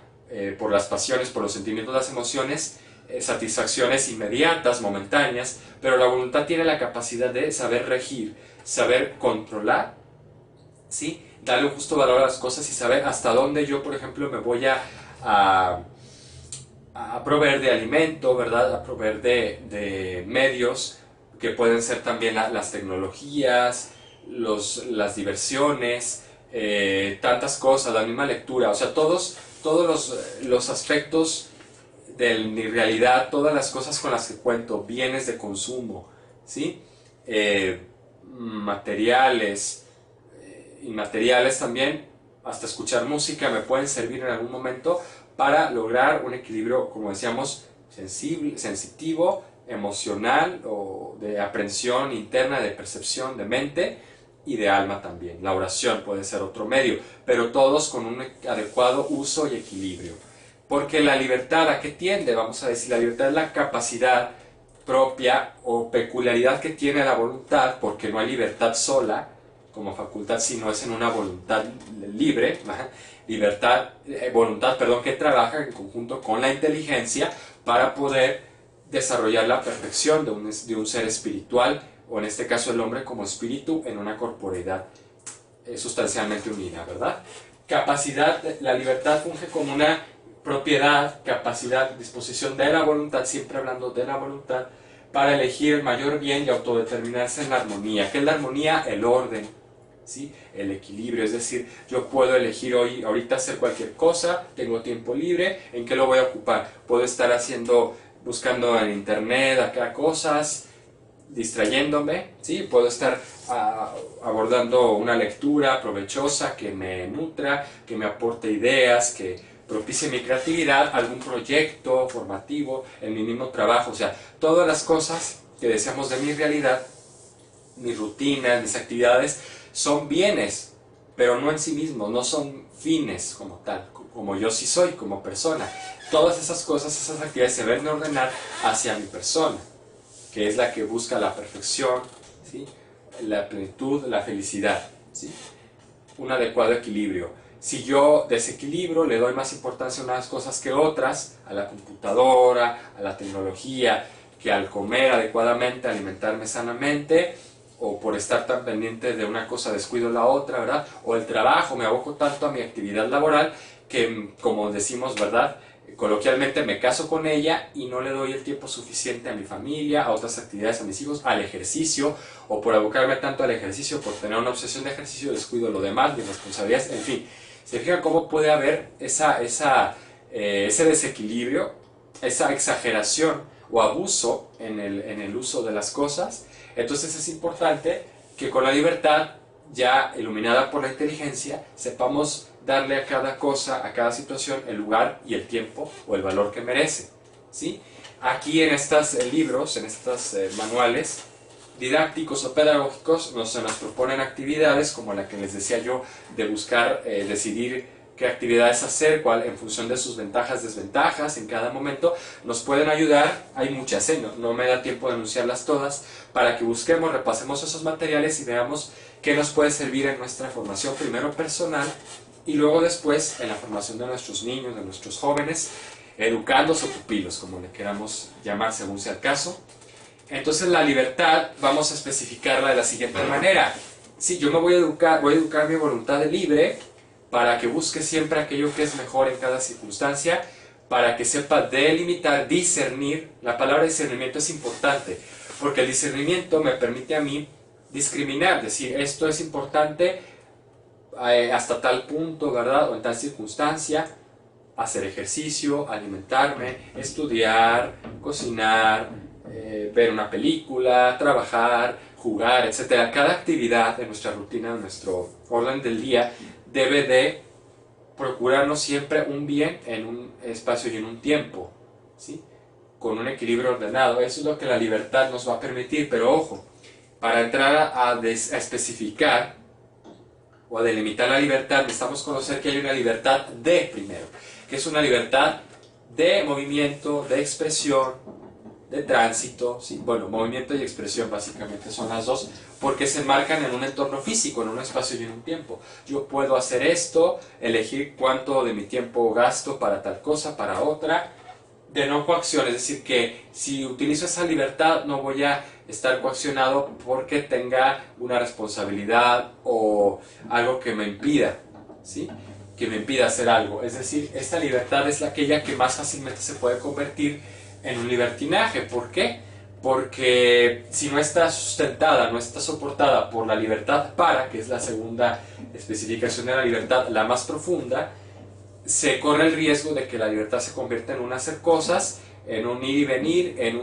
por las pasiones, por los sentimientos, las emociones, satisfacciones inmediatas, momentáneas, pero la voluntad tiene la capacidad de saber regir, saber controlar, ¿sí? Darle un justo valor a las cosas y saber hasta dónde yo, por ejemplo, me voy a proveer de alimento, ¿verdad? A proveer de medios, que pueden ser también las tecnologías, las diversiones, tantas cosas, la misma lectura, o sea, todos los aspectos de mi realidad, todas las cosas con las que cuento, bienes de consumo, ¿sí? Materiales, inmateriales también, hasta escuchar música me pueden servir en algún momento para lograr un equilibrio, como decíamos, sensitivo, emocional, o de aprehensión interna, de percepción, de mente y de alma también. La oración puede ser otro medio, pero todos con un adecuado uso y equilibrio. Porque la libertad, ¿a qué tiende? Vamos a decir, la libertad es la capacidad propia o peculiaridad que tiene la voluntad, porque no hay libertad sola como facultad, sino es en una voluntad libre, voluntad, que trabaja en conjunto con la inteligencia para poder desarrollar la perfección de un ser espiritual, o en este caso el hombre como espíritu en una corporeidad sustancialmente unida, ¿verdad? Capacidad, la libertad funge como una propiedad, capacidad, disposición de la voluntad, siempre hablando de la voluntad, para elegir el mayor bien y autodeterminarse en la armonía. ¿Qué es la armonía? El orden, ¿sí? El equilibrio, es decir, yo puedo elegir ahorita hacer cualquier cosa, tengo tiempo libre, ¿en qué lo voy a ocupar? Puedo estar buscando en internet acá cosas, distrayéndome, ¿sí? Puedo estar abordando una lectura provechosa que me nutra, que me aporte ideas, que propicie mi creatividad, algún proyecto formativo, en mi mismo trabajo, o sea, todas las cosas que deseamos de mi realidad, mis rutinas, mis actividades, son bienes, pero no en sí mismos, no son fines como tal, como yo sí soy como persona. Todas esas cosas, esas actividades se deben ordenar hacia mi persona, que es la que busca la perfección, ¿sí? La plenitud, la felicidad, ¿sí? Un adecuado equilibrio. Si yo desequilibro, le doy más importancia a unas cosas que otras, a la computadora, a la tecnología, que al comer adecuadamente, alimentarme sanamente, o por estar tan pendiente de una cosa descuido la otra, ¿verdad? O el trabajo, me aboco tanto a mi actividad laboral que, como decimos, ¿verdad?, coloquialmente me caso con ella y no le doy el tiempo suficiente a mi familia, a otras actividades, a mis hijos, al ejercicio, o por abocarme tanto al ejercicio, por tener una obsesión de ejercicio, descuido lo demás, mis responsabilidades, en fin. ¿Se fijan cómo puede haber ese desequilibrio, esa exageración o abuso en el uso de las cosas? Entonces es importante que con la libertad, ya iluminada por la inteligencia, sepamos darle a cada cosa, a cada situación, el lugar y el tiempo o el valor que merece, ¿sí? Aquí en estos libros, en estos manuales didácticos o pedagógicos, se nos proponen actividades como la que les decía yo, de buscar decidir qué actividades hacer, cuál, en función de sus ventajas, desventajas en cada momento, nos pueden ayudar. Hay muchas, no me da tiempo de anunciarlas todas, para que busquemos, repasemos esos materiales y veamos qué nos puede servir en nuestra formación, primero personal, y luego después en la formación de nuestros niños, de nuestros jóvenes, educandos o pupilos, como le queramos llamar según sea el caso. Entonces la libertad vamos a especificarla de la siguiente manera. Sí, yo me voy a educar mi voluntad libre para que busque siempre aquello que es mejor en cada circunstancia, para que sepa delimitar, discernir. La palabra discernimiento es importante, porque el discernimiento me permite a mí discriminar, decir, esto es importante hasta tal punto, ¿verdad? O en tal circunstancia, hacer ejercicio, alimentarme, estudiar, cocinar, ver una película, trabajar, jugar, etc. Cada actividad de nuestra rutina, de nuestro orden del día, debe de procurarnos siempre un bien en un espacio y en un tiempo, ¿sí? Con un equilibrio ordenado. Eso es lo que la libertad nos va a permitir, pero ojo, para entrar a especificar o a delimitar la libertad, necesitamos conocer que hay una libertad de primero, que es una libertad de movimiento, de expresión, de tránsito, ¿sí? Bueno, movimiento y expresión básicamente son las dos, porque se enmarcan en un entorno físico, en un espacio y en un tiempo. Yo puedo hacer esto, elegir cuánto de mi tiempo gasto para tal cosa, para otra, de no coacción, es decir, que si utilizo esa libertad no voy a estar coaccionado porque tenga una responsabilidad o algo que me impida, ¿sí? Que me impida hacer algo. Es decir, esta libertad es aquella que más fácilmente se puede convertir en un libertinaje. ¿Por qué? Porque si no está sustentada, no está soportada por la libertad para, que es la segunda especificación de la libertad, la más profunda, se corre el riesgo de que la libertad se convierta en un hacer cosas, en un ir y venir, en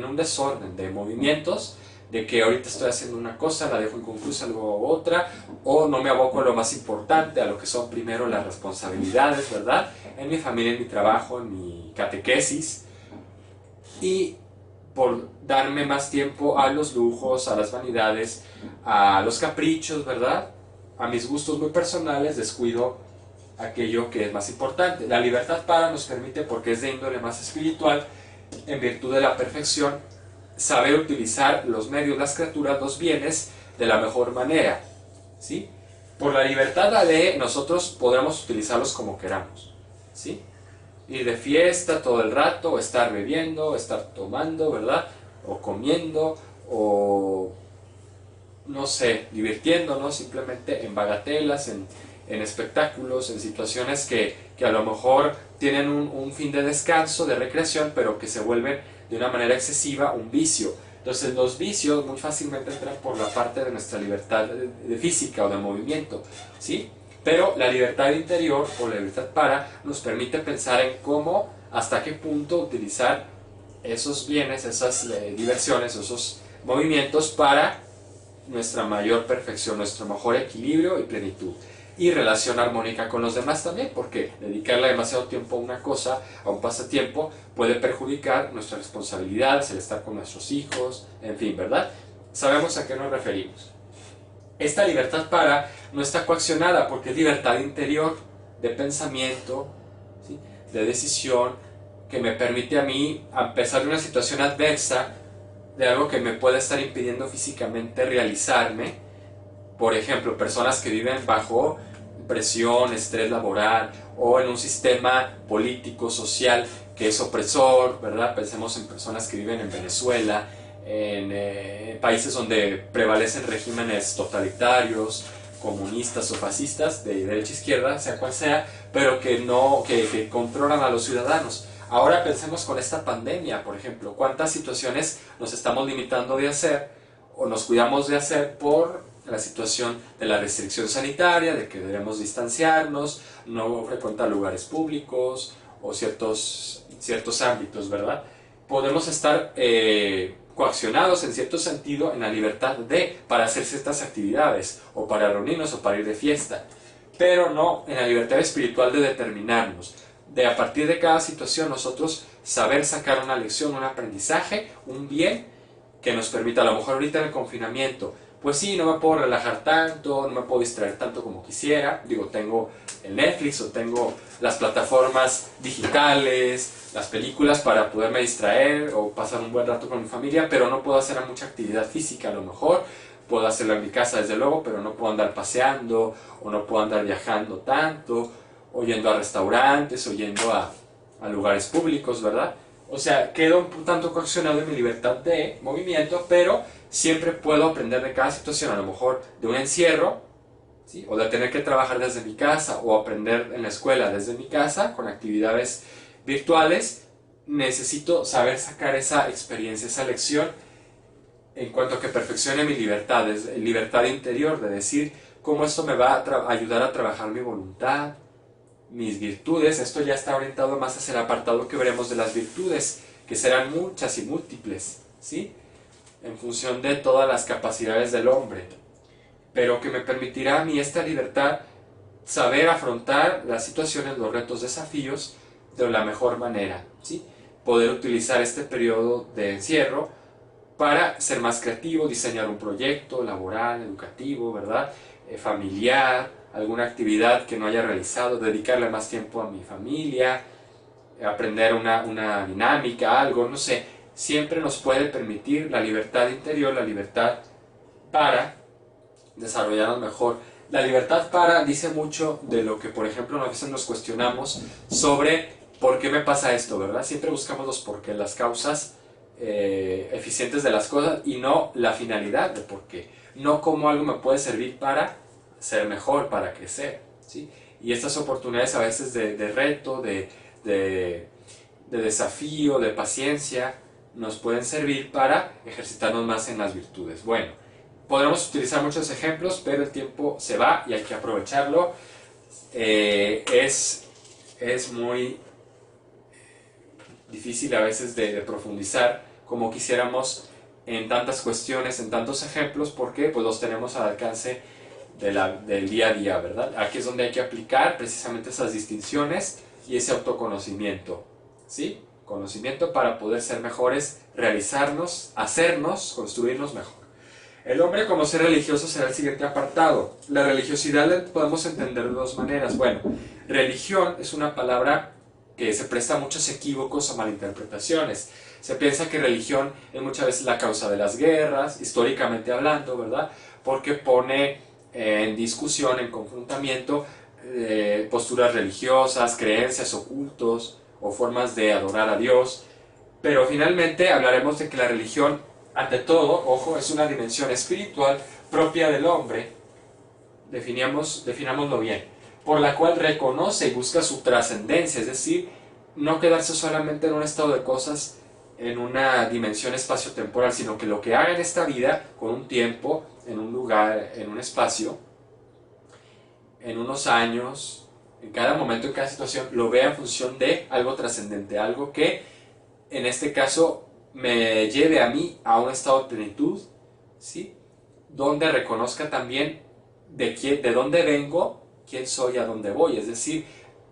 un desorden de movimientos, de que ahorita estoy haciendo una cosa, la dejo inconclusa, luego otra, o no me aboco a lo más importante, a lo que son primero las responsabilidades, ¿verdad? En mi familia, en mi trabajo, en mi catequesis, y por darme más tiempo a los lujos, a las vanidades, a los caprichos, ¿verdad? A mis gustos muy personales, descuido aquello que es más importante. La libertad para nos permite, porque es de índole más espiritual, en virtud de la perfección, saber utilizar los medios, las criaturas, los bienes de la mejor manera, ¿sí? Por la libertad de nosotros podemos utilizarlos como queramos, ¿sí? Ir de fiesta todo el rato, o estar bebiendo, o estar tomando, ¿verdad? O comiendo, o no sé, divirtiéndonos simplemente en bagatelas, en espectáculos, en situaciones que a lo mejor tienen un fin de descanso, de recreación, pero que se vuelven de una manera excesiva un vicio. Entonces los vicios muy fácilmente entran por la parte de nuestra libertad de física o de movimiento, ¿sí? Pero la libertad interior o la libertad para nos permite pensar en cómo, hasta qué punto utilizar esos bienes, esas diversiones, esos movimientos para nuestra mayor perfección, nuestro mejor equilibrio y plenitud. Y relación armónica con los demás también, porque dedicarle demasiado tiempo a una cosa, a un pasatiempo, puede perjudicar nuestras responsabilidades, el estar con nuestros hijos, en fin, ¿verdad? Sabemos a qué nos referimos. Esta libertad para no está coaccionada porque es libertad interior, de pensamiento, ¿sí? De decisión, que me permite a mí, a pesar de una situación adversa, de algo que me puede estar impidiendo físicamente realizarme. Por ejemplo, personas que viven bajo presión, estrés laboral o en un sistema político, social que es opresor, ¿verdad? Pensemos en personas que viven en Venezuela, en países donde prevalecen regímenes totalitarios, comunistas o fascistas, de derecha e izquierda, sea cual sea, pero que controlan a los ciudadanos. Ahora pensemos con esta pandemia, por ejemplo, cuántas situaciones nos estamos limitando de hacer o nos cuidamos de hacer por la situación de la restricción sanitaria, de que debemos distanciarnos, no frecuentar lugares públicos o ciertos ámbitos, ¿verdad? Podemos estar coaccionados en cierto sentido en la libertad para hacer ciertas actividades o para reunirnos o para ir de fiesta, pero no en la libertad espiritual de determinarnos. de a partir de cada situación nosotros saber sacar una lección, un aprendizaje, un bien que nos permita, a lo mejor ahorita en el confinamiento, pues sí, no me puedo relajar tanto, no me puedo distraer tanto como quisiera, digo, tengo el Netflix o tengo las plataformas digitales, las películas para poderme distraer o pasar un buen rato con mi familia, pero no puedo hacer mucha actividad física a lo mejor, puedo hacerlo en mi casa desde luego, pero no puedo andar paseando o no puedo andar viajando tanto, o yendo a restaurantes o yendo a lugares públicos, ¿verdad? O sea, quedo un tanto coaccionado en mi libertad de movimiento, pero siempre puedo aprender de cada situación, a lo mejor de un encierro, ¿sí? O de tener que trabajar desde mi casa o aprender en la escuela desde mi casa con actividades virtuales. Necesito saber sacar esa experiencia, esa lección en cuanto a que perfeccione mi libertad, libertad interior, de decir cómo esto me va a ayudar a trabajar mi voluntad, mis virtudes. Esto ya está orientado más hacia el apartado que veremos de las virtudes, que serán muchas y múltiples, ¿sí? En función de todas las capacidades del hombre, pero que me permitirá a mí esta libertad saber afrontar las situaciones, los retos, desafíos de la mejor manera, ¿sí? Poder utilizar este periodo de encierro para ser más creativo, diseñar un proyecto laboral, educativo, ¿verdad? Familiar, alguna actividad que no haya realizado, dedicarle más tiempo a mi familia, aprender una dinámica, algo, no sé. Siempre nos puede permitir la libertad interior, la libertad para desarrollarnos mejor. La libertad para dice mucho de lo que, por ejemplo, a veces nos cuestionamos sobre por qué me pasa esto, ¿verdad? Siempre buscamos los por qué, las causas eficientes de las cosas y no la finalidad de por qué. No cómo algo me puede servir para ser mejor, para crecer, ¿sí? Y estas oportunidades a veces de reto, de desafío, de paciencia, nos pueden servir para ejercitarnos más en las virtudes. Bueno, podremos utilizar muchos ejemplos, pero el tiempo se va y hay que aprovecharlo. Es muy difícil a veces de profundizar como quisiéramos en tantas cuestiones, en tantos ejemplos, porque pues los tenemos al alcance del día a día, ¿verdad? Aquí es donde hay que aplicar precisamente esas distinciones y ese autoconocimiento, ¿sí? Conocimiento para poder ser mejores, realizarnos, hacernos, construirnos mejor. El hombre como ser religioso será el siguiente apartado. La religiosidad la podemos entender de dos maneras. Bueno, religión es una palabra que se presta a muchos equívocos o malinterpretaciones. Se piensa que religión es muchas veces la causa de las guerras, históricamente hablando, ¿verdad? Porque pone en discusión, en confrontamiento, posturas religiosas, creencias ocultos o formas de adorar a Dios. Pero finalmente hablaremos de que la religión, ante todo, ojo, es una dimensión espiritual propia del hombre, definámoslo bien, por la cual reconoce y busca su trascendencia, es decir, no quedarse solamente en un estado de cosas, en una dimensión espacio-temporal, sino que lo que haga en esta vida, con un tiempo, en un lugar, en un espacio, en unos años, en cada momento, en cada situación, lo vea en función de algo trascendente, algo que, en este caso, me lleve a mí a un estado de plenitud, ¿sí? Donde reconozca también de dónde vengo, quién soy, a dónde voy. Es decir,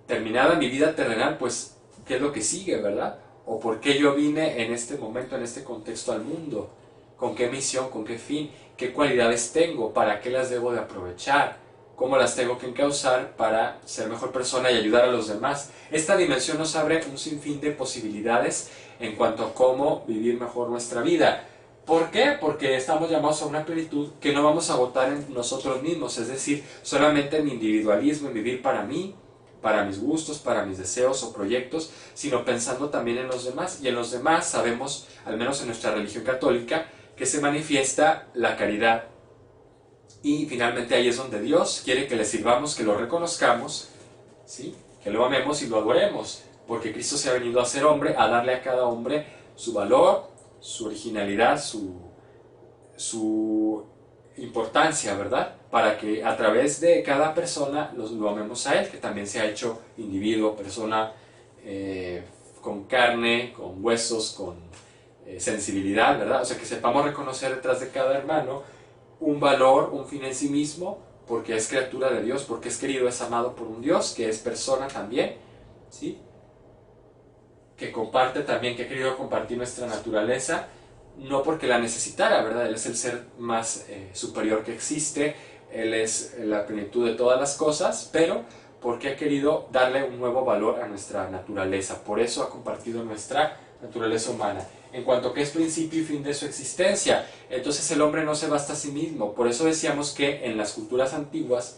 terminada mi vida terrenal, pues, ¿qué es lo que sigue, verdad? O por qué yo vine en este momento, en este contexto al mundo. ¿Con qué misión, con qué fin? ¿Qué cualidades tengo? ¿Para qué las debo de aprovechar? ¿Cómo las tengo que encauzar para ser mejor persona y ayudar a los demás? Esta dimensión nos abre un sinfín de posibilidades en cuanto a cómo vivir mejor nuestra vida. ¿Por qué? Porque estamos llamados a una plenitud que no vamos a agotar en nosotros mismos, es decir, solamente en mi individualismo, en vivir para mí, para mis gustos, para mis deseos o proyectos, sino pensando también en los demás. Y en los demás sabemos, al menos en nuestra religión católica, que se manifiesta la caridad. Y finalmente ahí es donde Dios quiere que le sirvamos, que lo reconozcamos, ¿sí? Que lo amemos y lo adoremos, porque Cristo se ha venido a ser hombre, a darle a cada hombre su valor, su originalidad, su importancia, ¿verdad? Para que a través de cada persona lo amemos a Él, que también se ha hecho individuo, persona con carne, con huesos, con sensibilidad, ¿verdad? O sea, que sepamos reconocer detrás de cada hermano un valor, un fin en sí mismo, porque es criatura de Dios, porque es querido, es amado por un Dios, que es persona también, ¿sí? que comparte también, que ha querido compartir nuestra naturaleza, no porque la necesitara, ¿verdad? Él es el ser más superior que existe, Él es la plenitud de todas las cosas, pero porque ha querido darle un nuevo valor a nuestra naturaleza. Por eso ha compartido nuestra naturaleza humana, en cuanto que es principio y fin de su existencia. Entonces el hombre no se basta a sí mismo. Por eso decíamos que en las culturas antiguas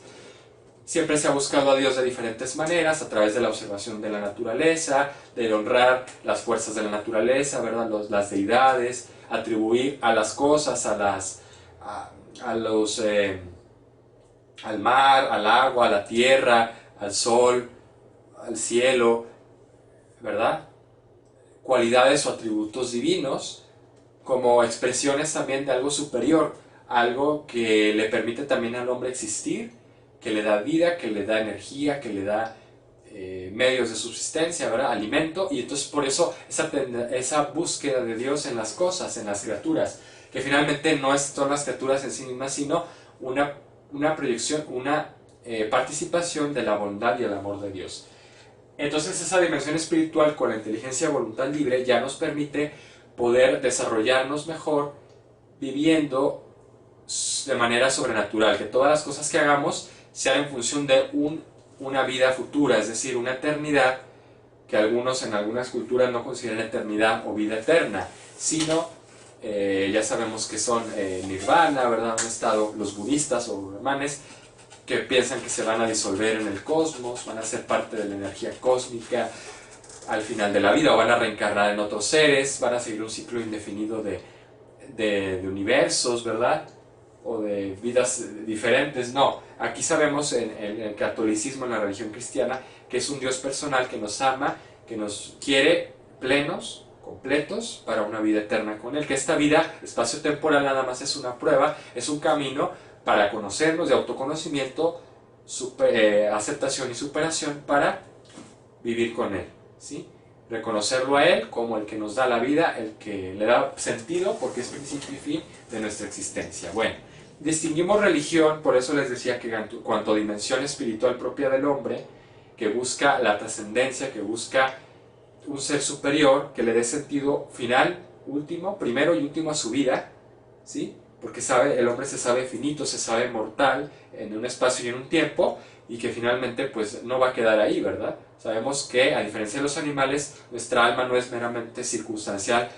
siempre se ha buscado a Dios de diferentes maneras, a través de la observación de la naturaleza, de honrar las fuerzas de la naturaleza, ¿verdad? Las deidades, atribuir a las cosas, al mar, al agua, a la tierra, al sol, al cielo, ¿verdad? Cualidades o atributos divinos, como expresiones también de algo superior, algo que le permite también al hombre existir, que le da vida, que le da energía, que le da medios de subsistencia, ¿verdad? Alimento, y entonces por eso esa búsqueda de Dios en las cosas, en las criaturas, que finalmente no son las criaturas en sí mismas, sino una proyección, una participación de la bondad y el amor de Dios. Entonces esa dimensión espiritual con la inteligencia voluntad libre ya nos permite poder desarrollarnos mejor viviendo de manera sobrenatural, que todas las cosas que hagamos sean en función de una vida futura, es decir, una eternidad, que algunos en algunas culturas no consideran eternidad o vida eterna, sino ya sabemos que son nirvana, ¿verdad? Un estado, los budistas o brahmanes, que piensan que se van a disolver en el cosmos, van a ser parte de la energía cósmica al final de la vida, o van a reencarnar en otros seres, van a seguir un ciclo indefinido de universos, ¿verdad? O de vidas diferentes. No, aquí sabemos en el catolicismo, en la religión cristiana, que es un Dios personal que nos ama, que nos quiere plenos, completos, para una vida eterna con Él, que esta vida espacio-temporal nada más es una prueba, es un camino para conocernos, de autoconocimiento, aceptación y superación para vivir con Él, ¿sí? Reconocerlo a Él como el que nos da la vida, el que le da sentido, porque es principio y fin de nuestra existencia. Bueno, distinguimos religión, por eso les decía que cuanto dimensión espiritual propia del hombre, que busca la trascendencia, que busca un ser superior, que le dé sentido final, último, primero y último a su vida, ¿sí? Porque el hombre se sabe finito, se sabe mortal en un espacio y en un tiempo, y que finalmente pues no va a quedar ahí, ¿verdad? Sabemos que a diferencia de los animales, nuestra alma no es meramente circunstancial,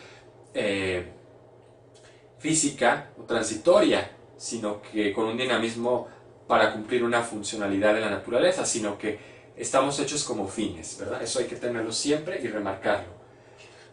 física o transitoria, sino que con un dinamismo para cumplir una funcionalidad de la naturaleza, sino que estamos hechos como fines, ¿verdad? Eso hay que tenerlo siempre y remarcarlo.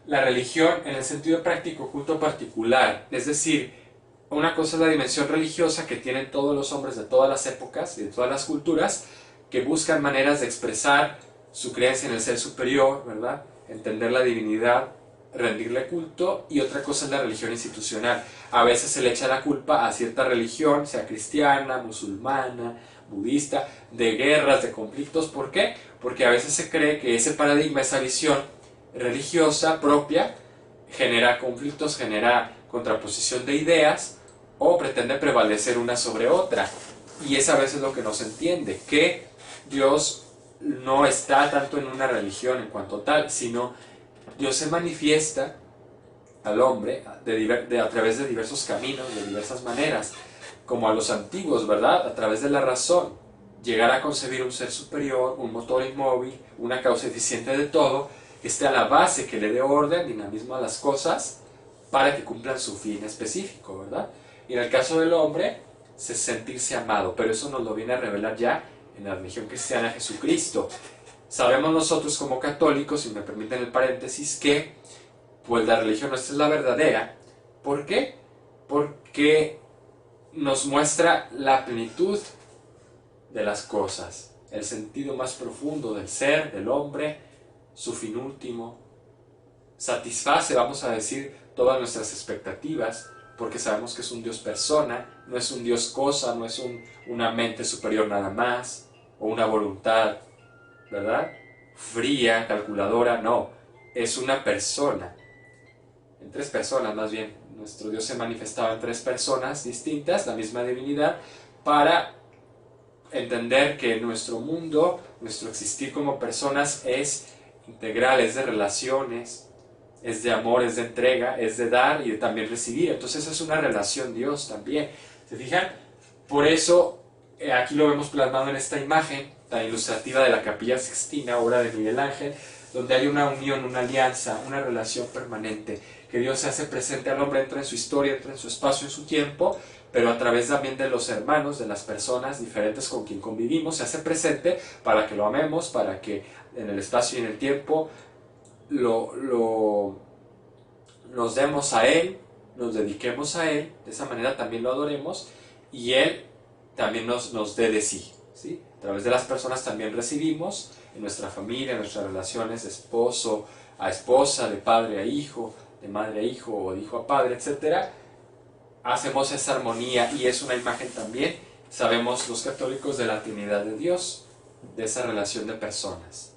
La religión en el sentido práctico, culto particular, es decir, una cosa es la dimensión religiosa que tienen todos los hombres de todas las épocas y de todas las culturas, que buscan maneras de expresar su creencia en el ser superior, ¿verdad? Entender la divinidad, rendirle culto, y otra cosa es la religión institucional. A veces se le echa la culpa a cierta religión, sea cristiana, musulmana, budista, de guerras, de conflictos. ¿Por qué? Porque a veces se cree que ese paradigma, esa visión religiosa propia, genera conflictos, genera contraposición de ideas, o pretende prevalecer una sobre otra. Y es a veces lo que no se entiende, que Dios no está tanto en una religión en cuanto tal, sino Dios se manifiesta al hombre a través de diversos caminos, de diversas maneras, como a los antiguos, ¿verdad? A través de la razón, llegar a concebir un ser superior, un motor inmóvil, una causa eficiente de todo, que esté a la base, que le dé orden, dinamismo a las cosas, para que cumplan su fin específico, ¿verdad? Y en el caso del hombre, es sentirse amado, pero eso nos lo viene a revelar ya en la religión cristiana Jesucristo. Sabemos nosotros como católicos, si me permiten el paréntesis, que pues la religión nuestra es la verdadera. ¿Por qué? Porque nos muestra la plenitud de las cosas, el sentido más profundo del ser, del hombre, su fin último. Satisface, vamos a decir, todas nuestras expectativas, porque sabemos que es un Dios persona, no es un Dios cosa, no es una mente superior nada más, o una voluntad, ¿verdad? Fría, calculadora, no, es una persona, en tres personas más bien. Nuestro Dios se manifestaba en tres personas distintas, la misma divinidad, para entender que nuestro mundo, nuestro existir como personas es integral, es de relaciones, es de amor, es de entrega, es de dar y de también recibir. Entonces es una relación Dios también. ¿Se fijan? Por eso aquí lo vemos plasmado en esta imagen tan ilustrativa de la Capilla Sixtina, obra de Miguel Ángel, donde hay una unión, una alianza, una relación permanente, que Dios se hace presente al hombre, entra en su historia, entra en su espacio, en su tiempo, pero a través también de los hermanos, de las personas diferentes con quien convivimos, se hace presente para que lo amemos, para que en el espacio y en el tiempo nos demos a Él, nos dediquemos a Él, de esa manera también lo adoremos, y Él también nos dé de sí, ¿sí? A través de las personas también recibimos en nuestra familia, en nuestras relaciones de esposo a esposa, de padre a hijo, de madre a hijo o de hijo a padre, etc. Hacemos esa armonía y es una imagen también, sabemos los católicos, de la Trinidad de Dios, de esa relación de personas.